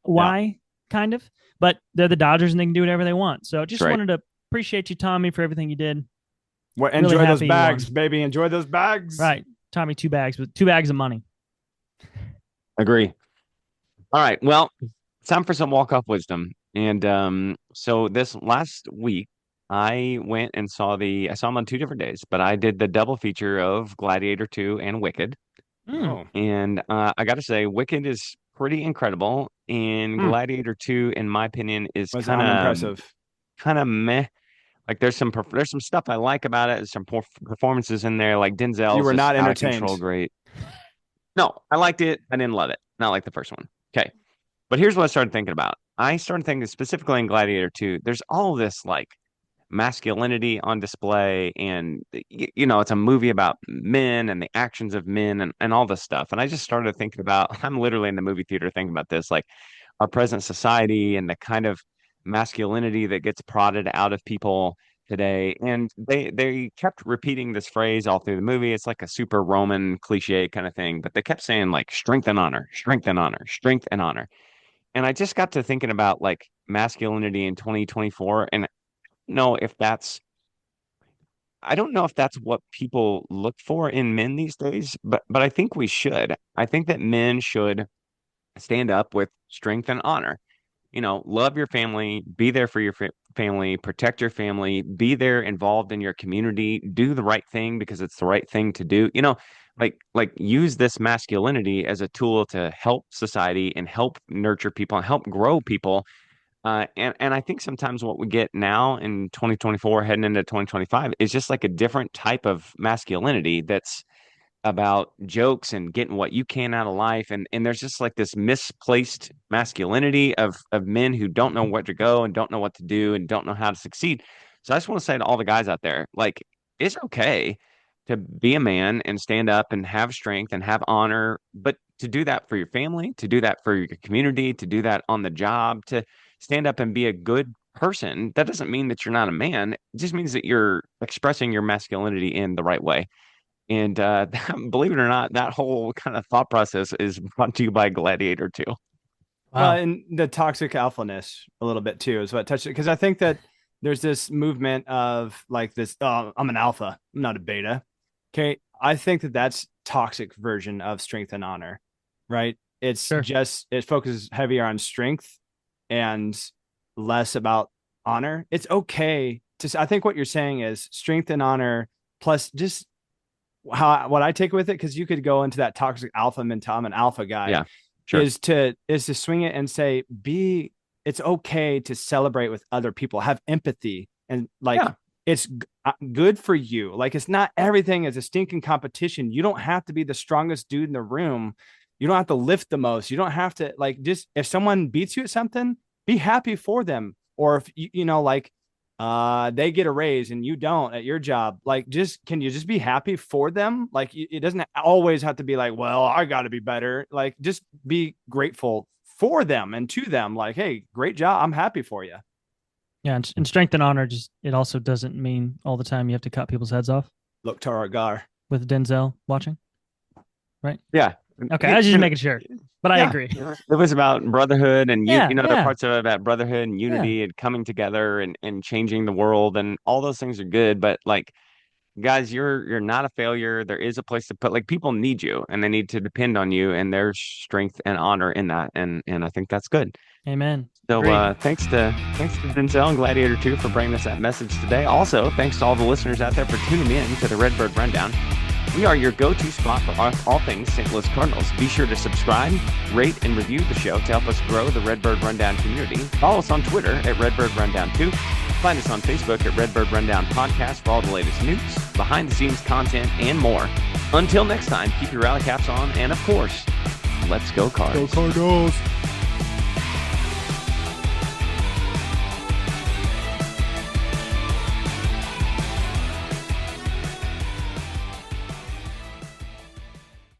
why? Yeah. Kind of. But they're the Dodgers and they can do whatever they want. So just wanted to appreciate you, Tommy, for everything you did. Well, enjoy really those bags, baby. Enjoy those bags. Right. Tommy, 2 bags with 2 bags of money. Agree. All right. Well, it's time for some walk-off wisdom. And so this last week, I went and saw them on 2 different days, but I did the double feature of Gladiator 2 and Wicked. Oh. And I got to say, Wicked is pretty incredible. And Gladiator 2, in my opinion, is kind of impressive. Kind of meh. Like there's some stuff I like about it. There's some performances in there, like Denzel. You were not entertained. Great. No, I liked it. I didn't love it. Not like the first one. Okay. But here's what I started thinking about. I started thinking specifically in Gladiator 2, there's all this like masculinity on display. And, it's a movie about men and the actions of men and all this stuff. And I just started thinking about, I'm literally in the movie theater thinking about this, like our present society and the kind of masculinity that gets prodded out of people today. And they kept repeating this phrase all through the movie. It's like a super Roman cliche kind of thing, but they kept saying like strength and honor, strength and honor, strength and honor. And I just got to thinking about like masculinity in 2024. And I don't know if that's what people look for in men these days, but I think we should. I think that men should stand up with strength and honor. Love your family, be there for your family, protect your family, be there involved in your community, do the right thing because it's the right thing to do. like use this masculinity as a tool to help society and help nurture people and help grow people. And I think sometimes what we get now in 2024 heading into 2025 is just like a different type of masculinity that's about jokes and getting what you can out of life. And there's just like this misplaced masculinity of men who don't know where to go and don't know what to do and don't know how to succeed. So I just want to say to all the guys out there, like, it's okay to be a man and stand up and have strength and have honor, but to do that for your family, to do that for your community, to do that on the job, to stand up and be a good person. That doesn't mean that you're not a man. It just means that you're expressing your masculinity in the right way. And believe it or not, that whole kind of thought process is brought to you by Gladiator 2. Wow. And the toxic alphaness a little bit too is what touched it. Because I think that there's this movement of like this, oh, I'm an alpha, I'm not a beta. Okay. I think that that's toxic version of strength and honor, right? It's Sure. just, it focuses heavier on strength and less about honor. It's okay to, I think what you're saying is strength and honor plus just what I take with it, because you could go into that toxic alpha mentality. I'm an alpha guy. Yeah, sure. Is to swing it and say, it's okay to celebrate with other people, have empathy, and like it's good for you. Like, it's not everything is a stinking competition. You don't have to be the strongest dude in the room. You don't have to lift the most. You don't have to, like, just if someone beats you at something, be happy for them. Or if you know, like, they get a raise and you don't at your job, like, can you just be happy for them? Like, it doesn't always have to be like, well, I got to be better. Like, just be grateful for them and to them. Like, hey, great job. I'm happy for you. Yeah. And strength and honor, just, it also doesn't mean all the time you have to cut people's heads off. Look, Tara Gar with Denzel watching. Right. Yeah. Okay. I was just making sure, but I agree. It was about brotherhood and, there are parts of it about brotherhood and unity and coming together and changing the world, and all those things are good. But like, guys, you're not a failure. There is a place to put, like, people need you and they need to depend on you, and there's strength and honor in that. And I think that's good. Amen. So thanks to Denzel and Gladiator 2 for bringing us that message today. Also, thanks to all the listeners out there for tuning in to the Redbird Rundown. We are your go-to spot for all things St. Louis Cardinals. Be sure to subscribe, rate, and review the show to help us grow the Redbird Rundown community. Follow us on Twitter at Redbird Rundown 2. Find us on Facebook at Redbird Rundown Podcast for all the latest news, behind-the-scenes content, and more. Until next time, keep your rally caps on, and of course, let's go Cards. Go Cardinals.